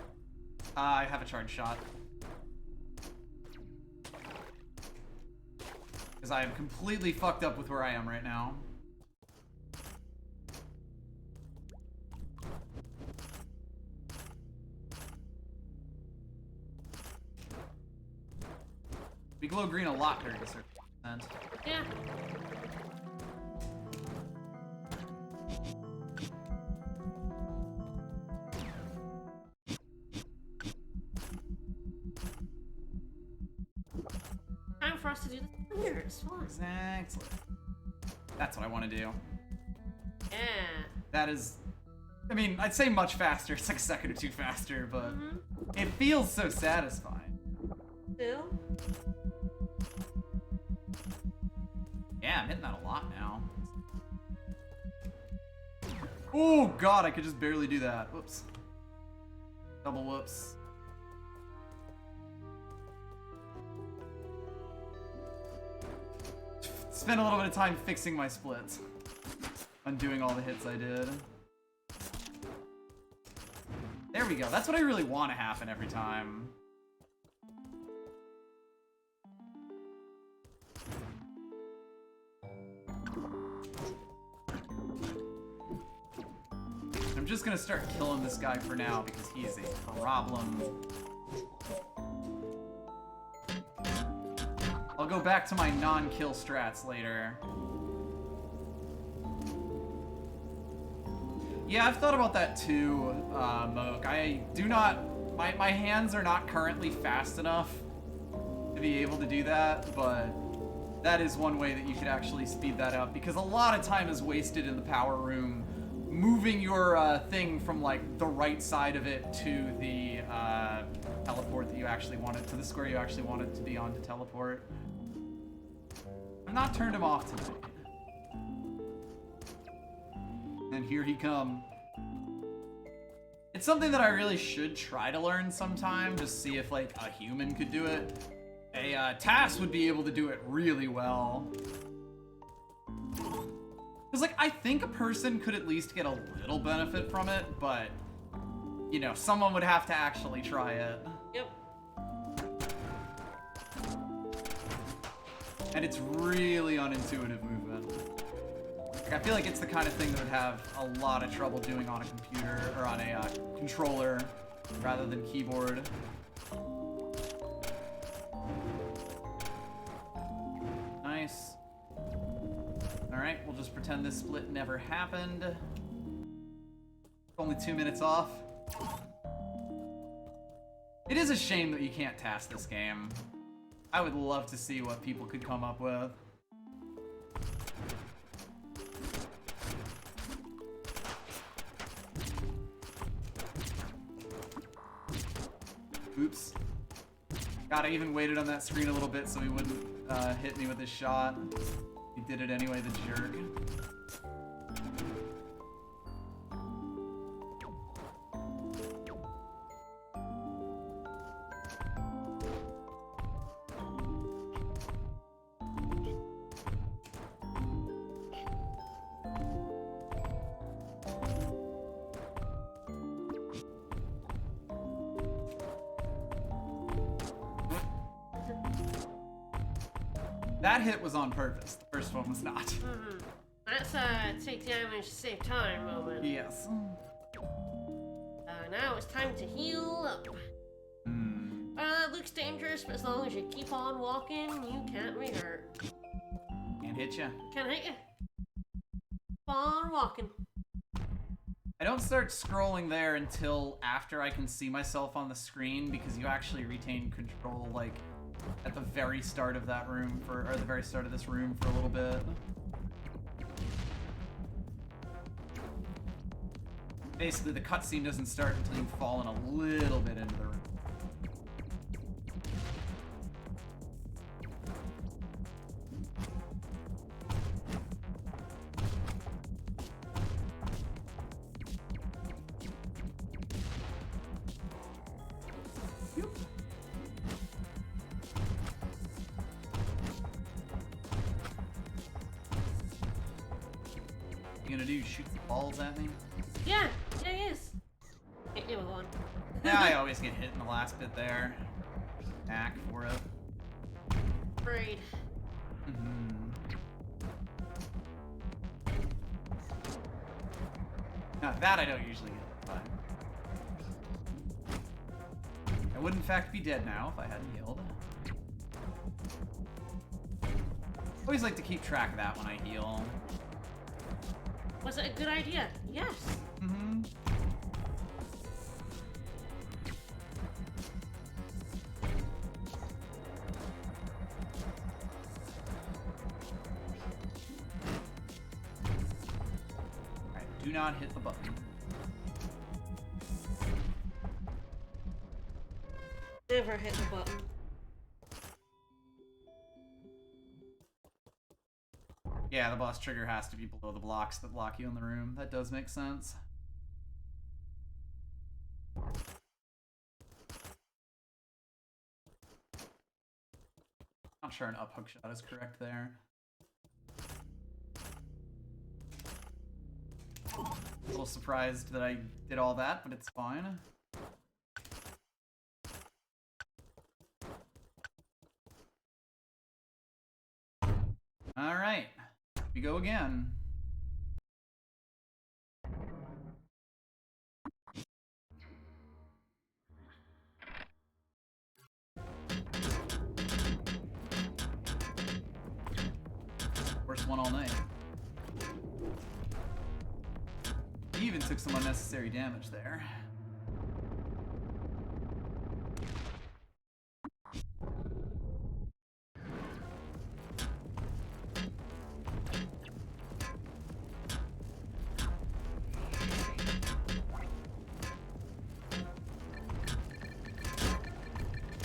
I have a charge shot. Because I am completely fucked up with where I am right now. We glow green a lot during a certain extent. Yeah. Time for us to do this here. It's fun. Exactly. That's what I want to do. Yeah. That is... I mean, I'd say much faster. It's like a second or two faster, but it feels so satisfying. Still? Yeah, I'm hitting that a lot now. Oh god, I could just barely do that. Whoops. Double whoops. Spent a little bit of time fixing my splits. Undoing all the hits I did. There we go. That's what I really want to happen every time. I'm just gonna start killing this guy for now because he is a problem. I'll go back to my non-kill strats later. Yeah, I've thought about that too, Moke. I do not... My hands are not currently fast enough to be able to do that, but that is one way that you could actually speed that up, because a lot of time is wasted in the power room moving your thing from, like, the right side of it to the teleport that you actually wanted, to the square you actually wanted to be on to teleport. I've not turned him off tonight. And here he come. It's something that I really should try to learn sometime, just see if, like, a human could do it. A Tass would be able to do it really well. Because, like, I think a person could at least get a little benefit from it, but, you know, someone would have to actually try it. Yep. And it's really unintuitive movement. Like, I feel like it's the kind of thing that would have a lot of trouble doing on a computer, or on a controller, rather than keyboard. Nice. Alright, we'll just pretend this split never happened. Only 2 minutes off. It is a shame that you can't task this game. I would love to see what people could come up with. Oops. God, I even waited on that screen a little bit so he wouldn't hit me with his shot. He did it anyway, the jerk. That hit was on purpose. The first one was not. That's a take damage to save time moment. Yes. Now it's time to heal up. It looks dangerous, but as long as you keep on walking, you can't be hurt. Can't hit ya. Can't hit you. Keep on walking. I don't start scrolling there until after I can see myself on the screen, because you actually retain control, like, at the very start of that room or the very start of this room for a little bit. Basically, the cutscene doesn't start until you've fallen a little bit into the room. You gonna do? Shoot the balls at me? Yeah, he is. Hit you with one. Yeah, I always get hit in the last bit there. Knack for it. Afraid. Now that I don't usually get, but I would in fact be dead now if I hadn't healed. Always like to keep track of that when I heal. Was it a good idea? Yes. Alright, do not hit the button. Never hit the button. Yeah, the boss trigger has to be below the blocks that lock you in the room. That does make sense. Not sure an up hook shot is correct there. A little surprised that I did all that, but it's fine. Alright, we go again. Worst one all night. He even took some unnecessary damage there.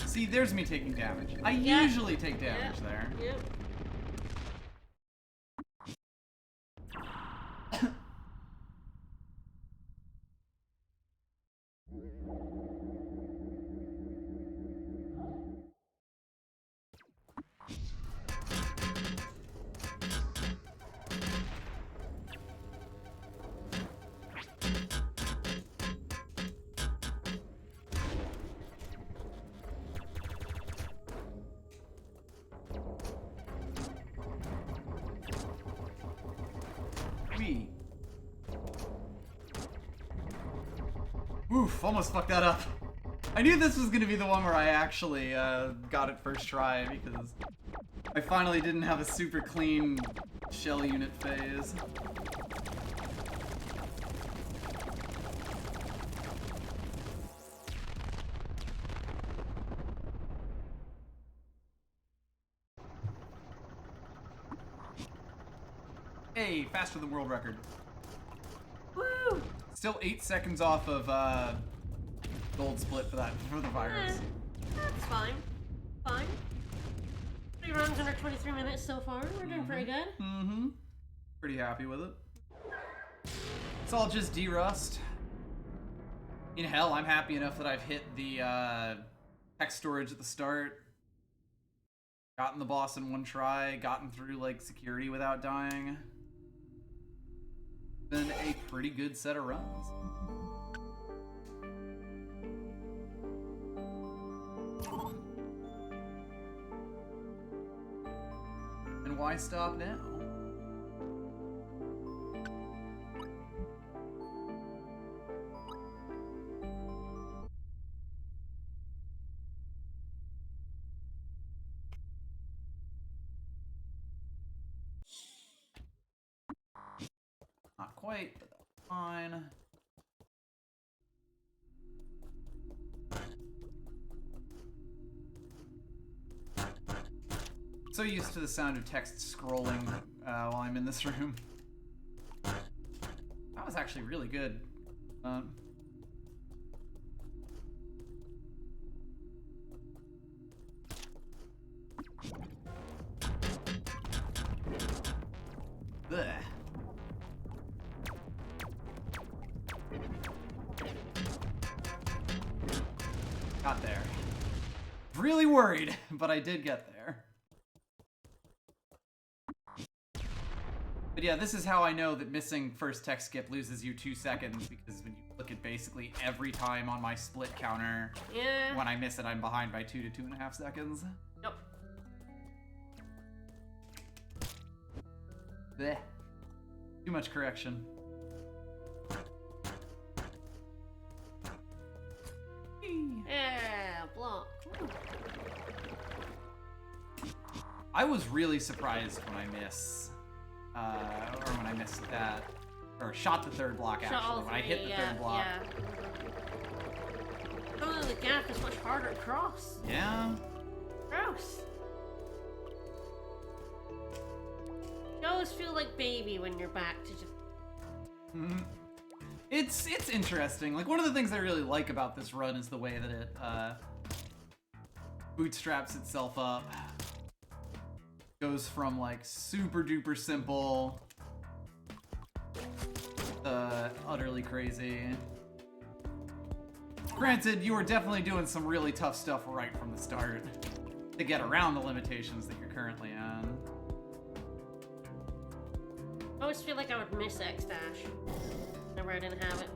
See, there's me taking damage. I usually take damage there. Yep. Oof, almost fucked that up. I knew this was gonna be the one where I actually got it first try because I finally didn't have a super clean shell unit phase. Hey, faster than world record. Woo! Still 8 seconds off of gold split for the virus. That's fine. Fine. 3 runs under 23 minutes so far. We're doing pretty good. Pretty happy with it. It's all just derust. In hell, I'm happy enough that I've hit the text storage at the start. Gotten the boss in one try. Gotten through like security without dying. Been a pretty good set of runs. And why stop now? Not quite, but that's fine. So used to the sound of text scrolling while I'm in this room. That was actually really good. Blech. Got there. Really worried, but I did get there. But yeah, this is how I know that missing first tech skip loses you 2 seconds, because when you look at basically every time on my split counter, Yeah. when I miss it, I'm behind by 2 to 2.5 seconds. Yep. Blech. Too much correction. Yeah, block. Woo. I was really surprised when I miss, or when I missed that, or shot the third block Shot actually, all when I three, hit the third block. Yeah. Oh, the gap is much harder to cross. Yeah. Gross. You always feel like baby when you're back to just. It's interesting. Like, one of the things I really like about this run is the way that it bootstraps itself up. Goes from like super duper simple to utterly crazy. Granted, you were definitely doing some really tough stuff right from the start to get around the limitations that you're currently on. I always feel like I would miss X dash. Whenever I didn't have it.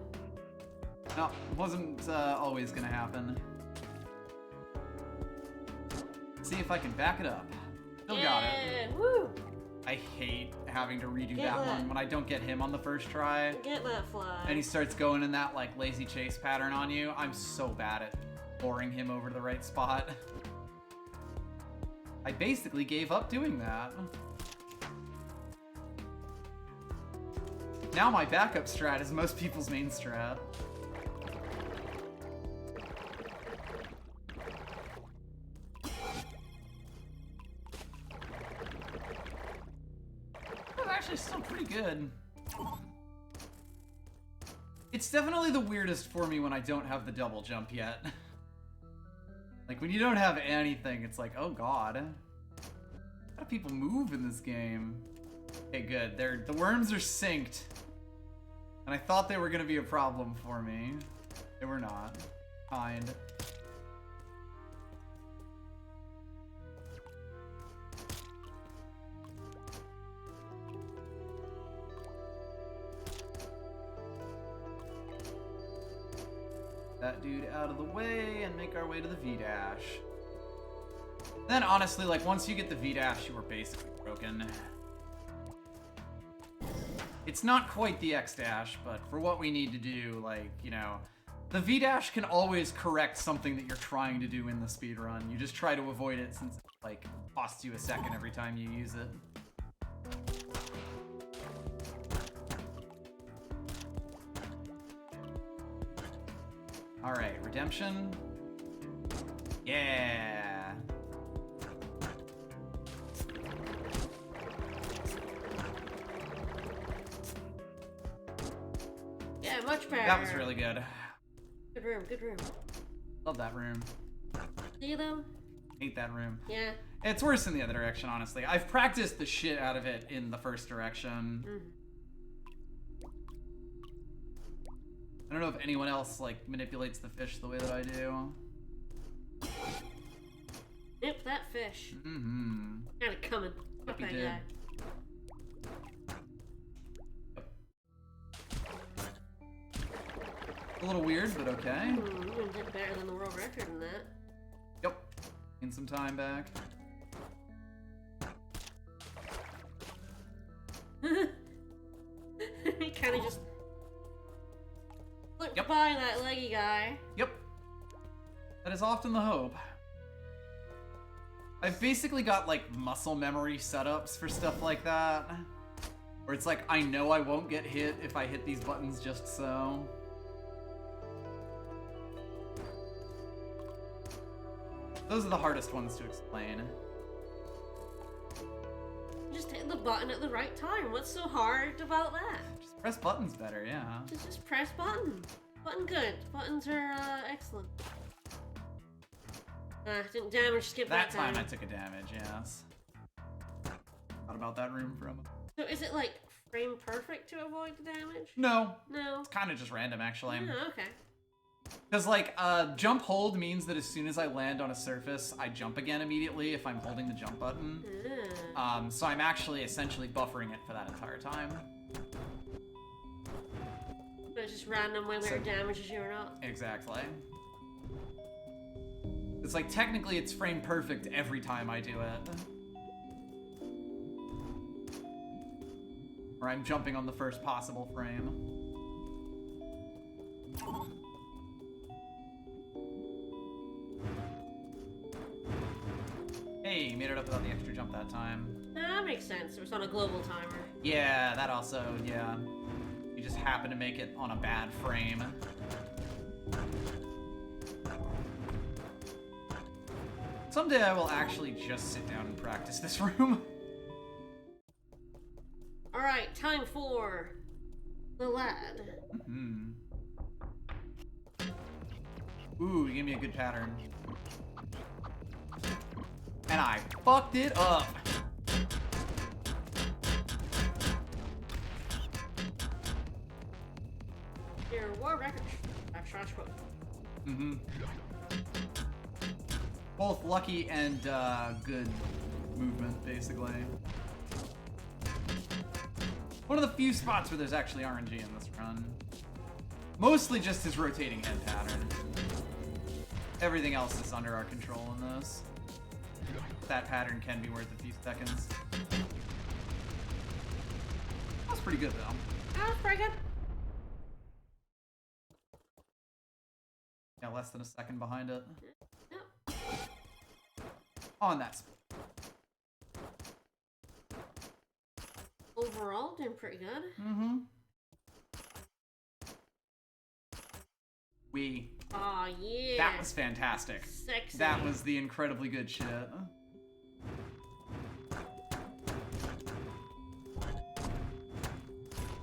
No, wasn't always gonna happen. See if I can back it up. Still got it. Woo! I hate having to redo Get that that. one when I don't get him on the first try. Get that fly. And he starts going in that like lazy chase pattern on you. I'm so bad at boring him over to the right spot. I basically gave up doing that. Now my backup strat is most people's main strat. That's actually still pretty good. It's definitely the weirdest for me when I don't have the double jump yet. Like, when you don't have anything, it's like, oh god. How do people move in this game? Okay, good. The worms are synced. And I thought they were gonna be a problem for me. They were not. Kind. That dude out of the way and make our way to the V-dash. Then honestly, like, once you get the V-dash, you were basically broken. It's not quite the X-dash, but for what we need to do, like, you know, the V-dash can always correct something that you're trying to do in the speedrun. You just try to avoid it since it, like, costs you a second every time you use it. Alright, redemption. Yeah! Yeah, much better. That was really good. Good room, good room. Love that room. Do you though? Hate that room. Yeah. It's worse in the other direction, honestly. I've practiced the shit out of it in the first direction. I don't know if anyone else, like, manipulates the fish the way that I do. Yep, that fish. Mm-hmm. Kinda coming. Fuck Yep, he that did. guy. A little weird, but okay. You did better than the world record in that. Yep. Gain some time back. He kinda just flipped Yep. by that leggy guy. Yep. That is often the hope. I've basically got, like, muscle memory setups for stuff like that. Where it's like, I know I won't get hit if I hit these buttons just so. Those are the hardest ones to explain. Just hit the button at the right time. What's so hard about that? Just press buttons better, yeah. Just press button. Button good. Buttons are excellent. Didn't damage skip That that time I took a damage, yes. Thought about that room for a moment. So is it like frame perfect to avoid the damage? No. No. It's kind of just random, actually. Oh, okay. Because, like, jump hold means that as soon as I land on a surface, I jump again immediately if I'm holding the jump button. So I'm actually essentially buffering it for that entire time. But it's just random whether it damages you or not. Exactly. It's like, technically it's frame perfect every time I do it. Or I'm jumping on the first possible frame. Hey, made it up without the extra jump that time. That makes sense. It was on a global timer. Yeah, that also, yeah. You just happen to make it on a bad frame. Someday I will actually just sit down and practice this room. Alright, time for the lad. Mm-hmm. Ooh, you gave me a good pattern. And I fucked it up. Your war record. Backslash quote. Mm-hmm. Both lucky and good movement, basically. One of the few spots where there's actually RNG in this run. Mostly just his rotating head pattern. Everything else is under our control in this. That pattern can be worth a few seconds. That's pretty good, though. That was pretty good. Yeah, less than a second behind it. Yep. On that speed. Overall, doing pretty good. Mm-hmm. Aw, yeah. That was fantastic. Sexy. That was the incredibly good shit.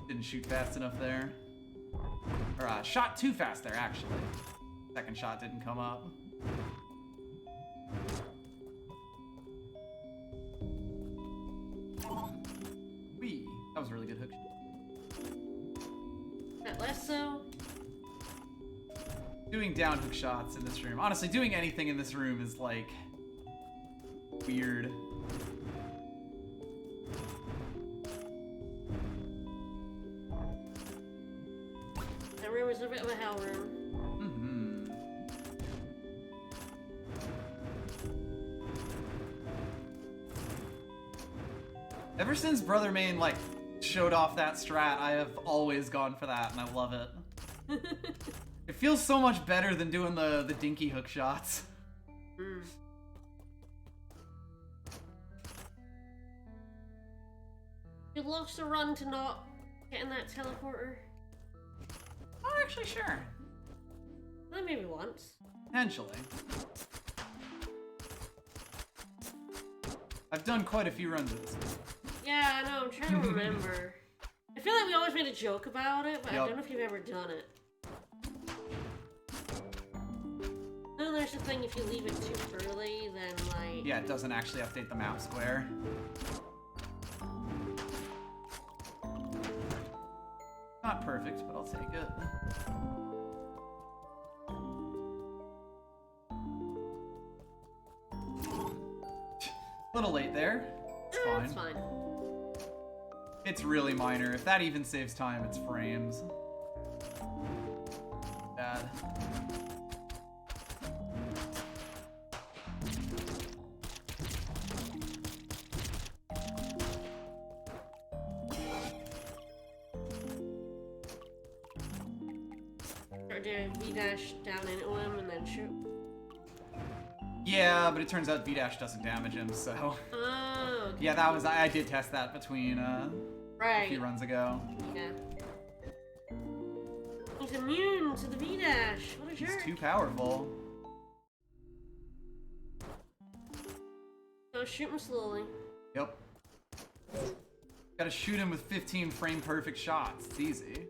Didn't shoot fast enough there. Or, shot too fast there, actually. Second shot didn't come up. Whee! That was a really good hook shot. That less so. Doing down hook shots in this room. Honestly, doing anything in this room is, like, weird. That room is a bit of a hell room. Mm-hmm. Ever since Brother Main, like, showed off that strat, I have always gone for that, and I love it. It feels so much better than doing the dinky hook shots. Mm. You lost a run to not getting that teleporter? Not actually sure. Well, maybe once. Potentially. I've done quite a few runs of this. Yeah, I know, I'm trying to remember. I feel like we always made a joke about it, but I don't know if you've ever done it. No, there's the thing, if you leave it too early, then like... Yeah, it doesn't actually update the map square. Not perfect, but I'll take it. Little late there. It's fine. It's fine. It's really minor. If that even saves time, it's frames. Bad. Start doing V-dash down into him and then shoot. Yeah, but it turns out V-dash doesn't damage him, so... Oh, okay. Yeah, that was... I did test that between, a few runs ago. Yeah. He's immune to the V-dash. What a jerk. He's too powerful. So shoot him slowly. Yep. Gotta shoot him with 15 frame perfect shots. It's easy.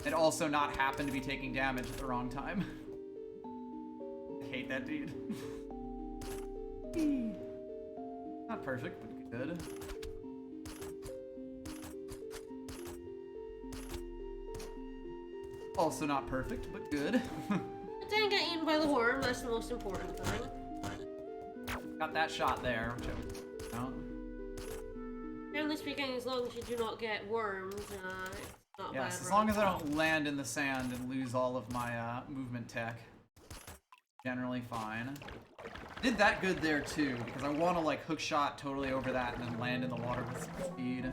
And also not happen to be taking damage at the wrong time. I hate that dude. Not perfect, but good. Also not perfect, but good. It didn't get eaten by the worm, that's the most important thing. Got that shot there, which I Generally speaking, as long as you do not get worms, it's not bad. Yes, as long as I don't land in the sand and lose all of my movement tech. Generally fine. Did that good there too, because I want to like hook shot totally over that and then land in the water with some speed.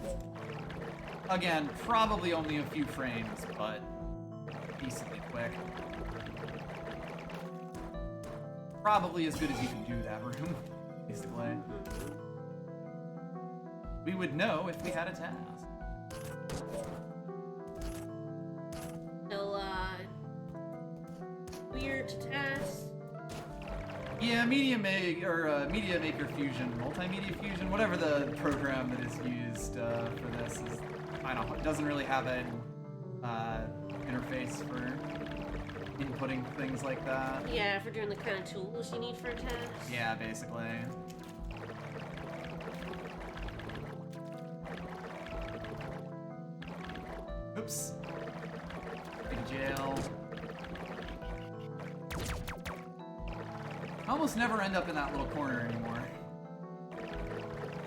Again, probably only a few frames, but decently quick. Probably as good as you can do that room, basically. We would know if we had a task. Still, weird to test. Yeah, Media Maker Fusion, Multimedia Fusion, whatever the program that is used for this is, I don't know, it doesn't really have an interface for inputting things like that. Yeah, for doing the kind of tools you need for a test. Yeah, basically. Oops. Big jail. I almost never end up in that little corner anymore.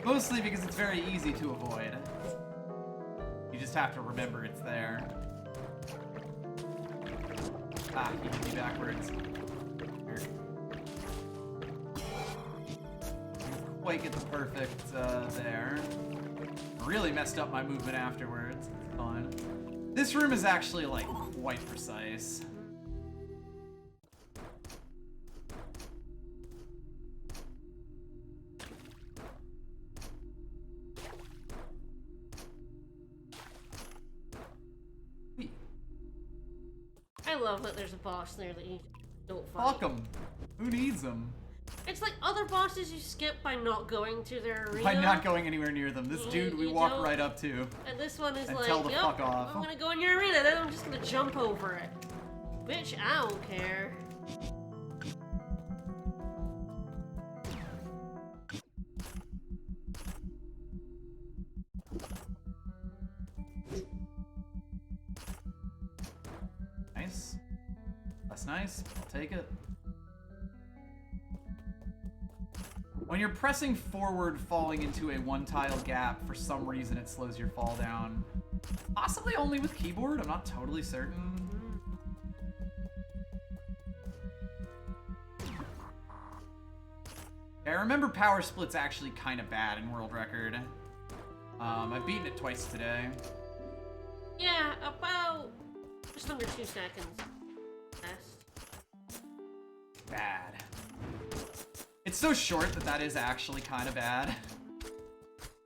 Mostly because it's very easy to avoid. You just have to remember it's there. Ah, he hit me backwards. Here. Didn't quite get the perfect there. Really messed up my movement afterwards. It's fine. This room is actually like quite precise. I love that there's a boss there that you don't fight. Fuck 'em. Who needs them? It's like other bosses you skip by not going to their arena. By not going anywhere near them. This dude we walk right up to. And this one is and like, tell the yep, fuck off. I'm gonna go in your arena, then I'm just gonna jump over it. Bitch, I don't care. Nice. That's nice. I'll take it. When you're pressing forward falling into a one-tile gap, for some reason it slows your fall down. Possibly only with keyboard, I'm not totally certain. I remember power split's actually kind of bad in World Record. I've beaten it twice today. Yeah, about just under 2 seconds. Best. Bad. It's so short that that is actually kind of bad.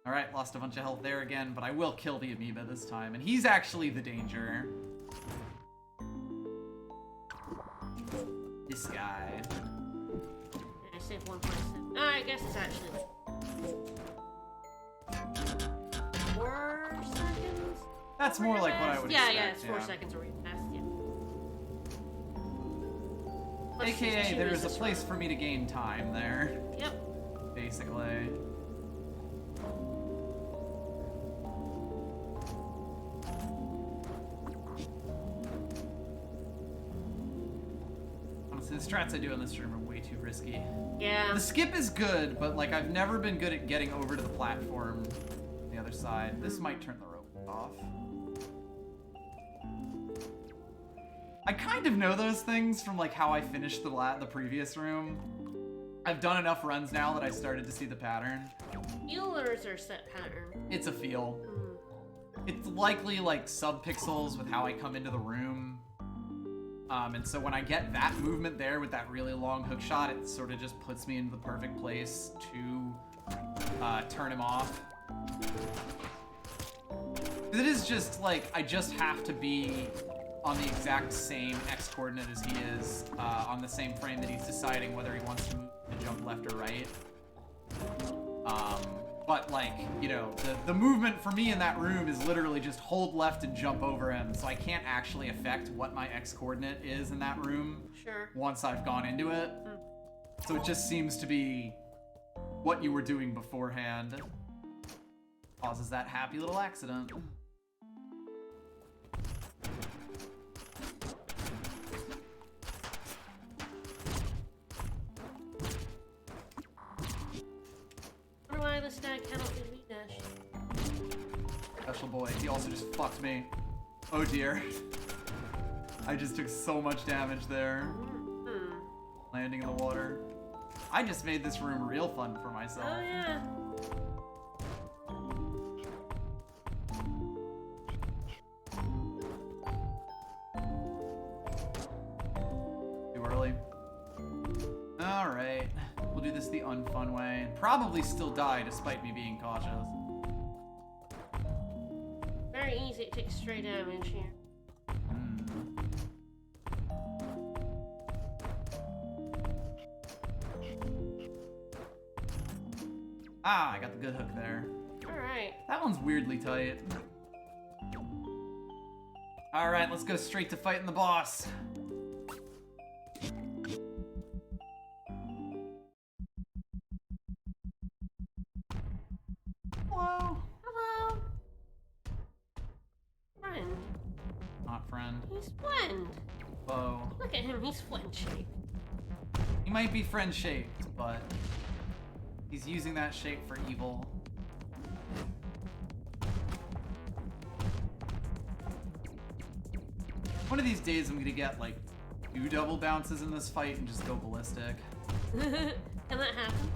Alright, lost a bunch of health there again, but I will kill the amoeba this time, and he's actually the danger. This guy. Yeah, I saved 1.7. Oh, I guess it's actually 4 seconds? That's more like what I would expect. Yeah, it's 4 seconds or past, yeah. Let's AKA, there's a place for me to gain time there. Yep. Basically. Honestly, the strats I do in this room are way too risky. Yeah. The skip is good, but like I've never been good at getting over to the platform on the other side. This might turn the rope off. I kind of know those things from like how I finished the previous room. I've done enough runs now that I started to see the pattern. Healers are set pattern. It's a feel. It's likely like sub-pixels with how I come into the room. And so when I get that movement there with that really long hook shot, it sort of just puts me into the perfect place to turn him off. It is just like, I just have to be on the exact same X coordinate as he is, on the same frame that he's deciding whether he wants to move to jump left or right. But like, you know, the movement for me in that room is literally just hold left and jump over him, so I can't actually affect what my X coordinate is in that room once I've gone into it. So it just seems to be what you were doing beforehand. Causes that happy little accident. this guy cannot be redashed. Special boy. He also just fucked me. Oh dear. I just took so much damage there. Landing in the water. I just made this room real fun for myself. Oh yeah. Too early. Alright. We'll do this the unfun way. Probably still die despite me being cautious. Very easy to take stray damage here. Ah, I got the good hook there. Alright. That one's weirdly tight. Alright, let's go straight to fighting the boss. Hello. Hello. Friend. Not friend. He's friend. Foe. Look at him, he's friend shaped. He might be friend shaped, but he's using that shape for evil. One of these days I'm gonna get like 2 double bounces in this fight and just go ballistic. Can that happen?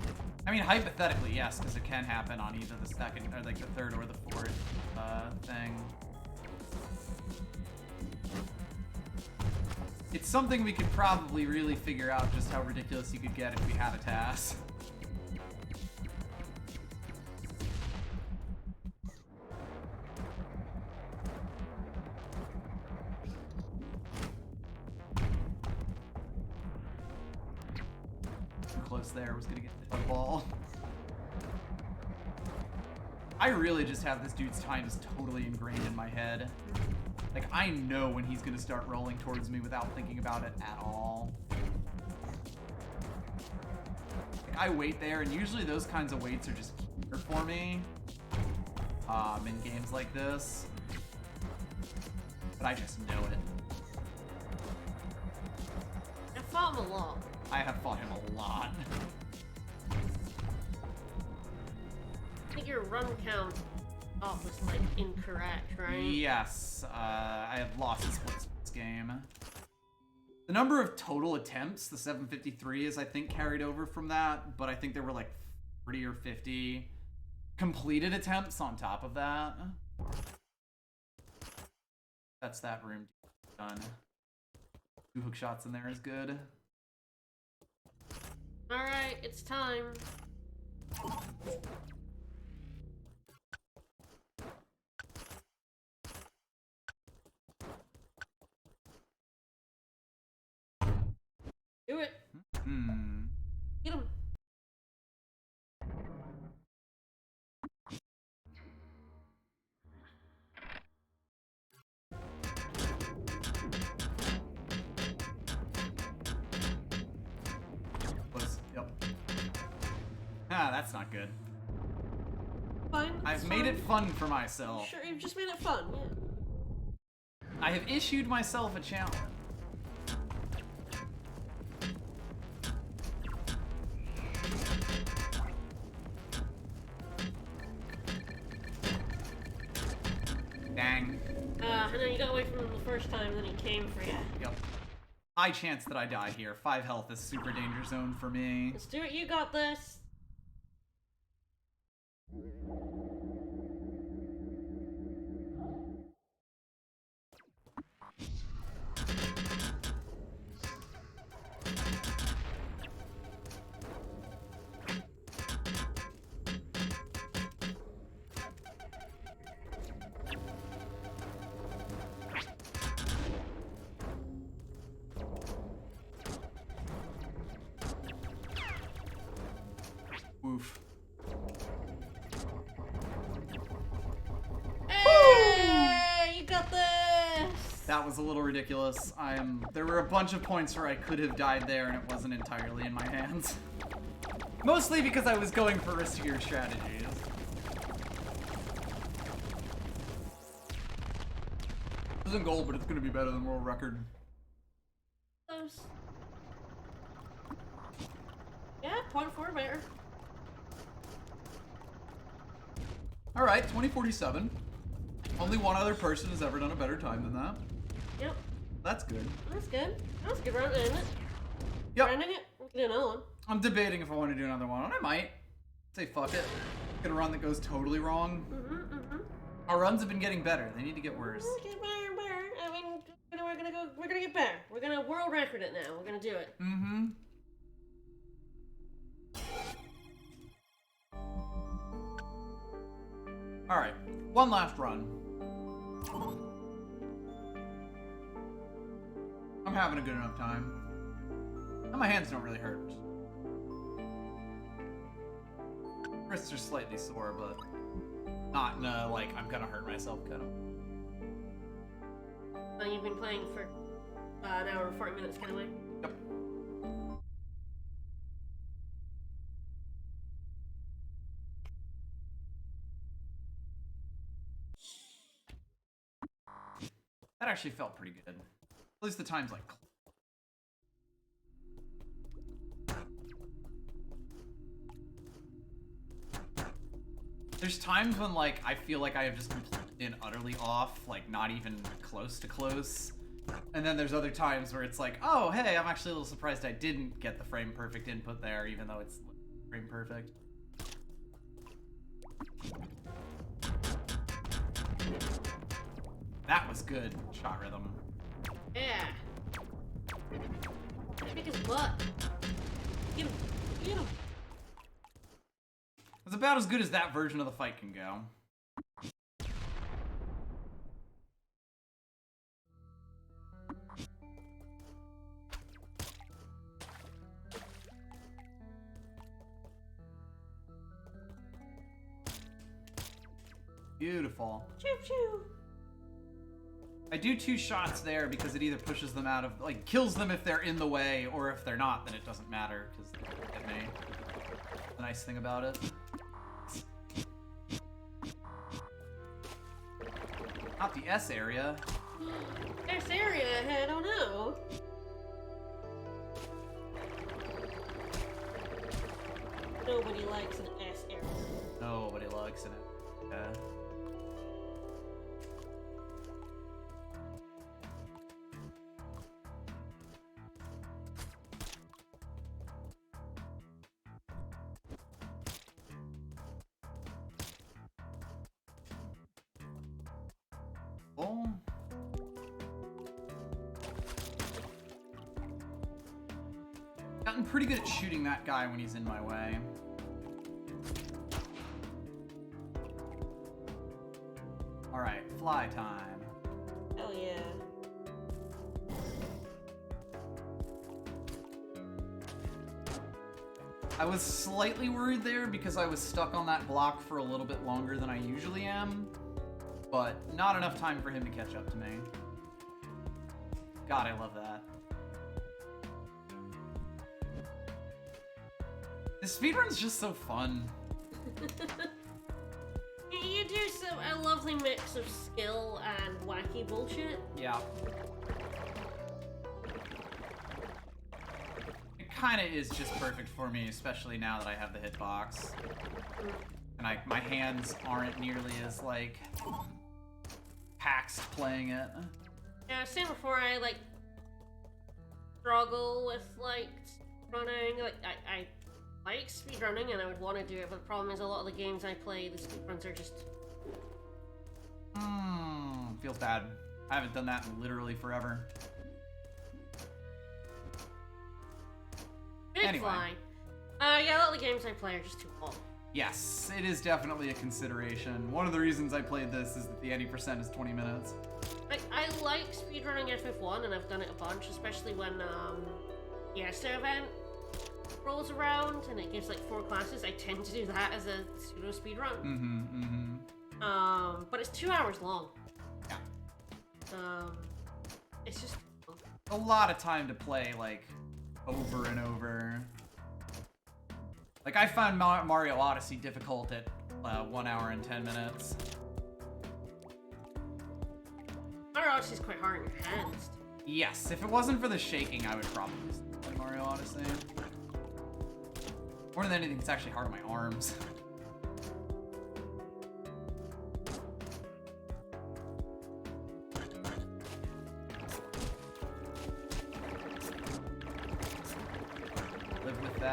I mean, hypothetically, yes, because it can happen on either the second, or like the third or the fourth thing. It's something we could probably really figure out just how ridiculous you could get if we had a task. Too close there, was gonna get hit by the ball. I really just have this dude's times totally ingrained in my head. Like, I know when he's gonna start rolling towards me without thinking about it at all. Like, I wait there, and usually those kinds of waits are just killer for me. In games like this. But I just know it. I fought him a lot. I have fought him a lot. I think your run count off was like incorrect, right? Yes, I have lost splits this game. The number of total attempts, the 753 is I think carried over from that, but I think there were like 40 or 50 completed attempts on top of that. That's that room done. 2 hook shots in there is good. Alright, it's time. Do it. Get him. Yep. Ah, that's not good. Fine. I've made it fun for myself. Sure, you've just made it fun, yeah. I have issued myself a challenge. Dang. I know you got away from him the first time, and then he came for you. Yep. High chance that I die here. 5 health is super danger zone for me. Let's do it, you got this. Oof. Hey, you got this. That was a little ridiculous. There were a bunch of points where I could have died there and it wasn't entirely in my hands. Mostly because I was going for riskier strategies. This isn't gold, but it's gonna be better than world record. Close. Yeah, point 4 better. All right, 2047. Only one other person has ever done a better time than that. Yep. That's good. That's good. That was a good round, isn't it? Yep. Rounding it? We can do another one. I'm debating if I want to do another one, and I might. Say fuck it. Get a run that goes totally wrong. Our runs have been getting better. They need to get worse. Get better, better. I mean, we're gonna get better. We're gonna world record it now. We're gonna do it. Mm-hmm. All right, one last run. I'm having a good enough time. And my hands don't really hurt. Wrists are slightly sore, but not in a, like, I'm gonna hurt myself kind of. You've been playing for an hour and 40 minutes kind of way? Yep. That actually felt pretty good. At least the time's like... There's times when, like, I feel like I have just completely and utterly off, like, not even close to close. And then there's other times where it's like, oh, hey, I'm actually a little surprised I didn't get the frame perfect input there, even though it's frame perfect. That was good shot rhythm. Yeah. Kick his butt. Get him. Get him. It's about as good as that version of the fight can go. Beautiful. Choo choo. I do 2 shots there because it either pushes them out of, like, kills them if they're in the way, or if they're not, then it doesn't matter, because they don't get me. The nice thing about it. Not the S area. S area? I don't know. Nobody likes an S area. Nobody likes it. Yeah. Boom. Gotten pretty good at shooting that guy when he's in my way. Alright, fly time. Oh yeah. I was slightly worried there because I was stuck on that block for a little bit longer than I usually am, but not enough time for him to catch up to me. God, I love that. The speedrun's just so fun. You do a lovely mix of skill and wacky bullshit. Yeah. It kinda is just perfect for me, especially now that I have the hitbox. And my hands aren't nearly as, like, taxed playing it. Yeah, I was saying before, I, like, struggle with, like, running. Like, I like speedrunning and I would want to do it, but the problem is a lot of the games I play, the speedruns are just... Feels bad. I haven't done that in literally forever. Big Anyway. fly. Yeah, a lot of the games I play are just too long. Yes, it is definitely a consideration. One of the reasons I played this is that the 80% is 20 minutes. Like, I like speedrunning FF1 and I've done it a bunch, especially when the ESTA event rolls around and it gives like 4 classes. I tend to do that as a pseudo speedrun. But it's 2 hours long. Yeah. It's just A lot of time to play, like, over and over. Like, I found Mario Odyssey difficult at 1 hour and 10 minutes. Mario Odyssey is quite hard in your hands. Yes, if it wasn't for the shaking, I would probably still play Mario Odyssey. More than anything, it's actually hard on my arms.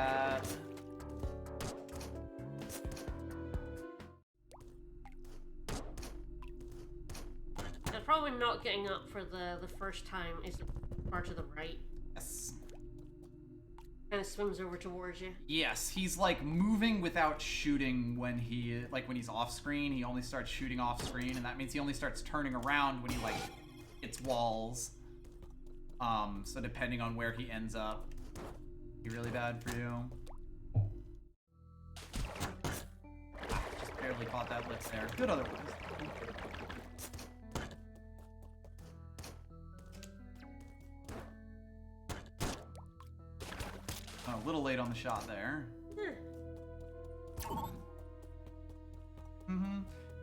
that. Yeah, probably not getting up for the first time is far to the right. Yes. Kind of swims over towards you. Yes, he's like moving without shooting when he's off screen. He only starts shooting off screen, and that means he only starts turning around when he like hits walls. So depending on where he ends up, be really bad for you. Just barely caught that blitz there. Good otherwise. A little late on the shot there.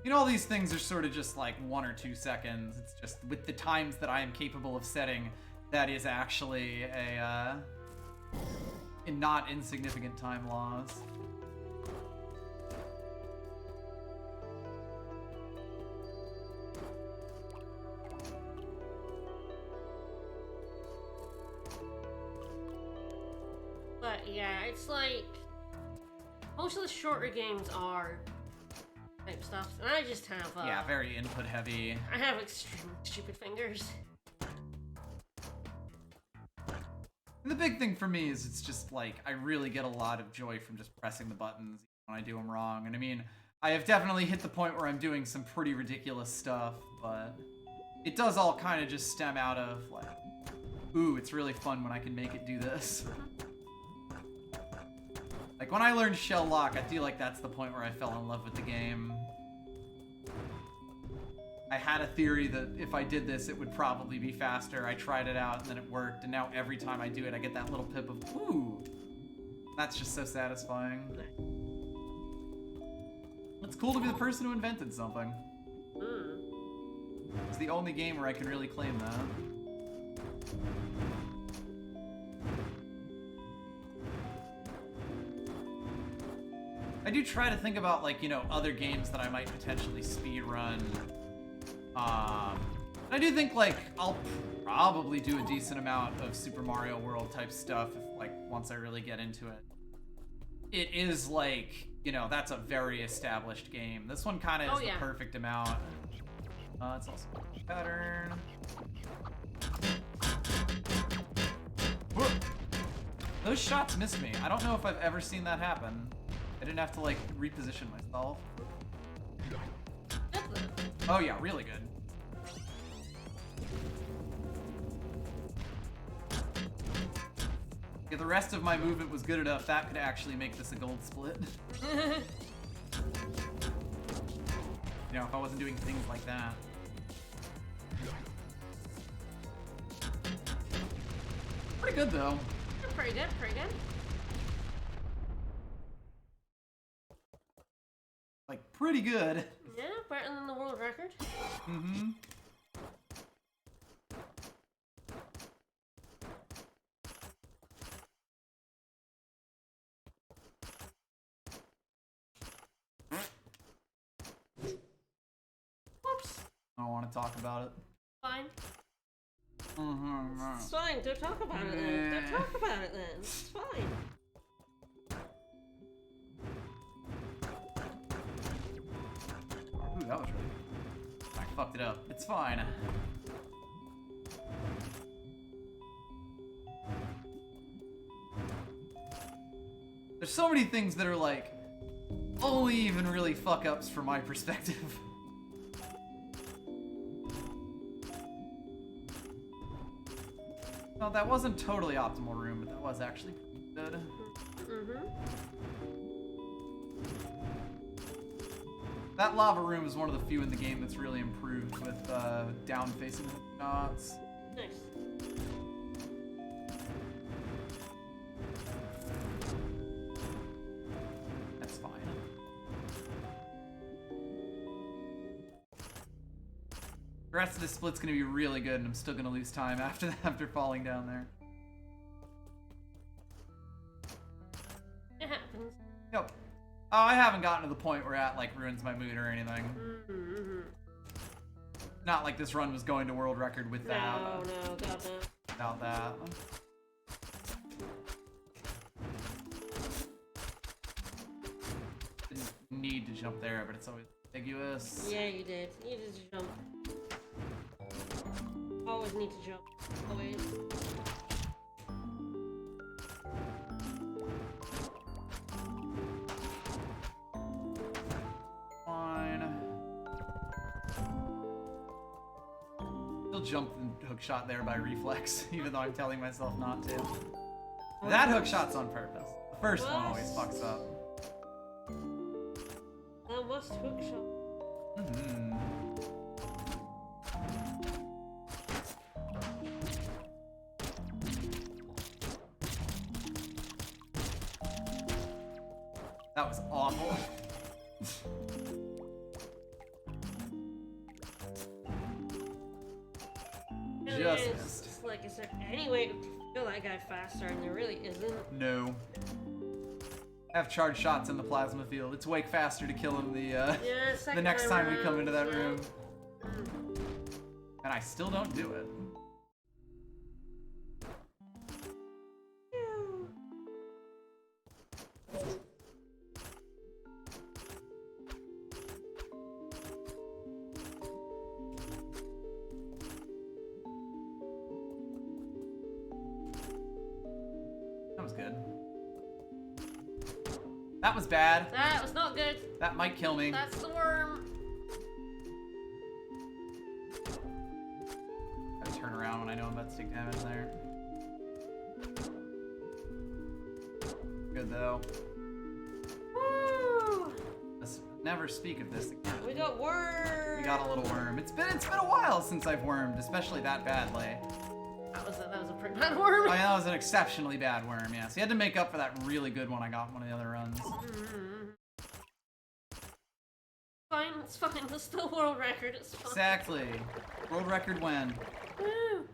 You know, all these things are sort of just like 1 or 2 seconds. It's just with the times that I am capable of setting, that is actually a not insignificant time loss. But yeah, it's like most of the shorter games are type stuff, and I just have Yeah, very input heavy. I have extremely stupid fingers. And the big thing for me is it's just like I really get a lot of joy from just pressing the buttons when I do them wrong. And I mean, I have definitely hit the point where I'm doing some pretty ridiculous stuff, but it does all kind of just stem out of like, ooh, it's really fun when I can make it do this. Like, when I learned shell lock, I feel like that's the point where I fell in love with the game. I had a theory that if I did this, it would probably be faster. I tried it out, and then it worked, and now every time I do it, I get that little pip of, ooh. That's just so satisfying. It's cool to be the person who invented something. It's the only game where I can really claim that. I do try to think about, like, you know, other games that I might potentially speedrun. I do think, like, I'll probably do a decent amount of Super Mario World type stuff if, like, once I really get into it. It is, like, you know, that's a very established game. This one kind of is the perfect amount. It's also a pattern. Whoa. Those shots missed me. I don't know if I've ever seen that happen. I didn't have to, like, reposition myself. Oh, yeah, really good. Yeah, the rest of my movement was good enough. That could actually make this a gold split. You know, if I wasn't doing things like that. Pretty good, though. Pretty good, pretty good. Like, pretty good. Yeah, better than the world record. Mm-hmm. Whoops. I don't want to talk about it. Fine. Mm-hmm. It's fine, don't talk about it then. Don't talk about it then. It's fine. Ooh, that was really... I fucked it up. It's fine. There's so many things that are like only even really fuck-ups from my perspective. No, that wasn't totally optimal room, but that was actually pretty good. That lava room is one of the few in the game that's really improved with down-facing shots. Nice. That's fine. The rest of this split's gonna be really good, and I'm still gonna lose time after falling down there. It happens. Yep. Oh, I haven't gotten to the point where that, like, ruins my mood or anything. Not like this run was going to world record without... No, God no. Without that. need to jump there, but it's always ambiguous. Yeah, you did. You needed to jump. Always need to jump. Always. Fine. Still jumped and hook shot there by reflex, even though I'm telling myself not to. That hook shot's on purpose. The first one always fucks up. That must hook shot. Mm-hmm. That was awful. Just missed. It's like, is there any way to kill that guy faster? And there really isn't. No. I have charged shots in the plasma field. It's way faster to kill him the next time we come into that room. And I still don't do it. That was good. That was bad. That was not good. That might kill me. That's the worm. Gotta turn around when I know I'm about to take damage there. Good though. Woo! Let's never speak of this again. We got worm. We got a little worm. It's been a while since I've wormed, especially that badly. That was a pretty bad worm. Oh yeah, that was an exceptionally bad worm, yes. You had to make up for that really good one I got in one of the other runs. Fine, it's fine. It's still world record. It's fine. Exactly. World record when. Woo!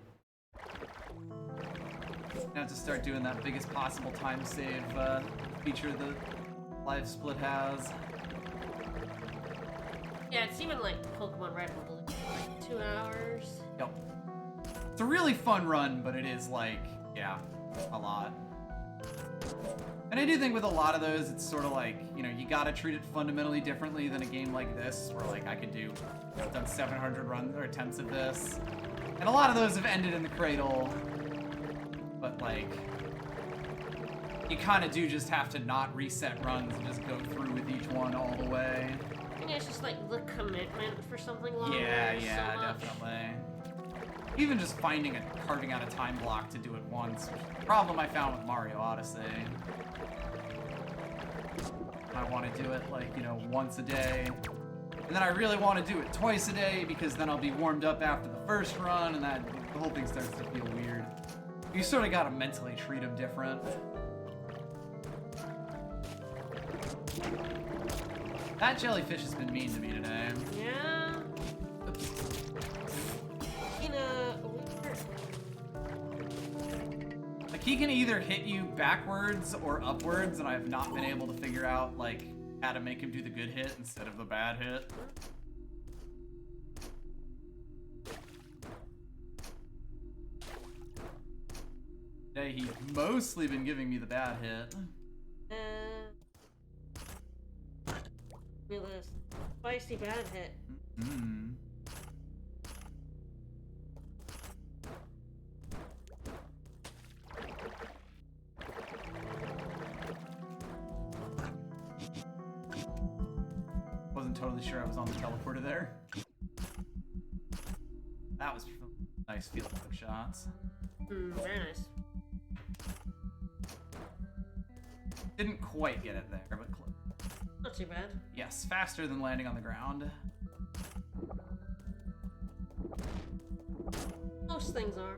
Now have to start doing that biggest possible time save feature the live split has. Yeah, it's even like Pokemon Red and Blue. Like 2 hours. Yep. It's a really fun run, but it is like, yeah, a lot. And I do think with a lot of those, it's sort of like, you know, you gotta treat it fundamentally differently than a game like this, where like I could do, I've done 700 runs or attempts of this, and a lot of those have ended in the cradle, but like, you kind of do just have to not reset runs and just go through with each one all the way. I think it's just like the commitment for something longer. Yeah, so much. definitely. Even just carving out a time block to do it once, which is the problem I found with Mario Odyssey. I want to do it like, you know, once a day. And then I really want to do it twice a day because then I'll be warmed up after the first run and that the whole thing starts to feel weird. You sort of got to mentally treat them different. That jellyfish has been mean to me today. Yeah. Oops. Like, he can either hit you backwards or upwards, and I've not been able to figure out, like, how to make him do the good hit instead of the bad hit. Today, he's mostly been giving me the bad hit. Feel this spicy bad hit. Mm-hmm. Wasn't totally sure I was on the teleporter there. That was nice field hook shots. Very nice. Didn't quite get it there, but close. Not too bad. Yes, faster than landing on the ground. Most things are.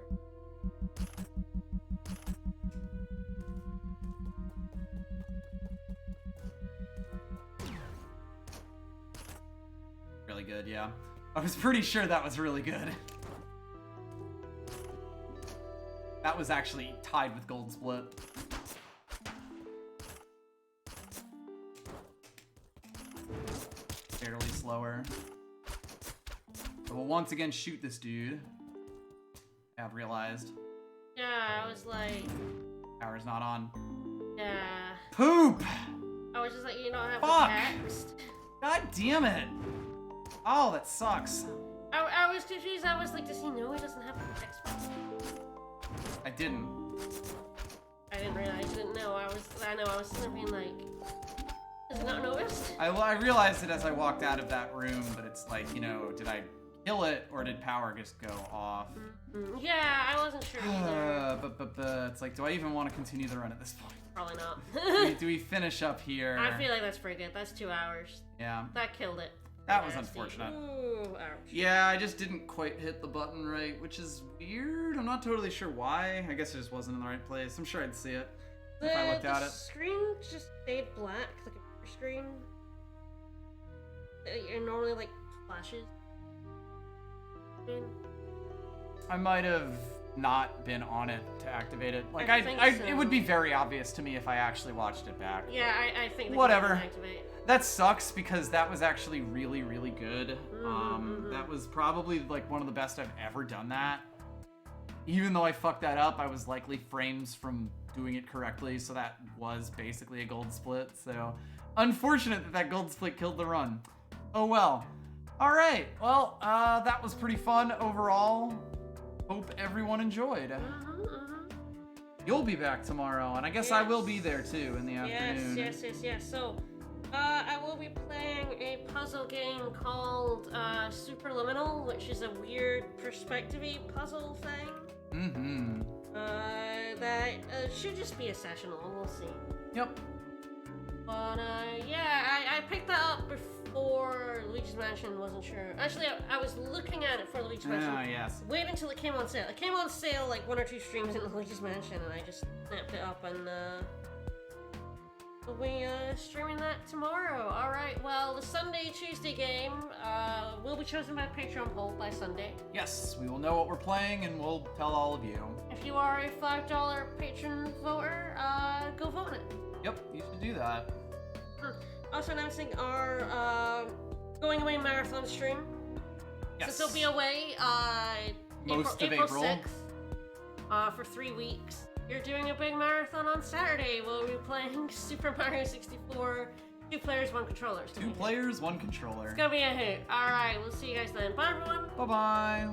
Really good, yeah. I was pretty sure that was really good. That was actually tied with Gold Split. Fairly slower. So we'll once again shoot this dude. I've realized. Yeah, I was like... Power's not on. Yeah. Poop! I was just like, you don't have Fuck! the text. God damn it! Oh, that sucks. I was confused. I was like, does he know he doesn't have the text? I didn't. I didn't realize. I didn't know. I was sitting there being like, has he not noticed? I realized it as I walked out of that room, but it's like, you know, did I kill it or did power just go off? Yeah, I wasn't sure either. But it's like, do I even want to continue the run at this point? Probably not. do we finish up here? I feel like that's pretty good. That's 2 hours. Yeah. That killed it. That was unfortunate. Ooh, ouch. Yeah, I just didn't quite hit the button right, which is weird. I'm not totally sure why. I guess it just wasn't in the right place. I'm sure I'd see it if I looked at it. The screen just stayed black, like a picture screen. It normally like flashes. I might have not been on it to activate it. Like so. It would be very obvious to me if I actually watched it back. Yeah, I think they whatever. can activate. That sucks because that was actually really, really good. That was probably like one of the best I've ever done that. Even though I fucked that up, I was likely frames from doing it correctly, so that was basically a gold split. So unfortunate that gold split killed the run. Oh well. All right. Well, that was pretty fun overall. Hope everyone enjoyed. You'll be back tomorrow, and I guess I will be there too in the afternoon. Yes. So, I will be playing a puzzle game called Superliminal, which is a weird perspective-y puzzle thing. That should just be a sessional. We'll see. Yep. But I picked that up before Luigi's Mansion. Wasn't sure. Actually, I was looking at it for Luigi's Mansion. Ah, yes. Wait until it came on sale. It came on sale like 1 or 2 streams in Luigi's Mansion, and I just snapped it up and we'll be streaming that tomorrow. All right. Well, the Tuesday game will be chosen by Patreon poll by Sunday. Yes, we will know what we're playing, and we'll tell all of you. If you are a $5 patron voter, go vote it. Yep, you should do that. Also announcing our going away marathon stream. Yes. So it'll be away Most of April April. 6th for 3 weeks. You're doing a big marathon on Saturday. We'll be playing Super Mario 64, 2 players, 1 controller. 2 players, 1 controller. It's gonna be a hoot. Alright, we'll see you guys then. Bye everyone! Bye-bye.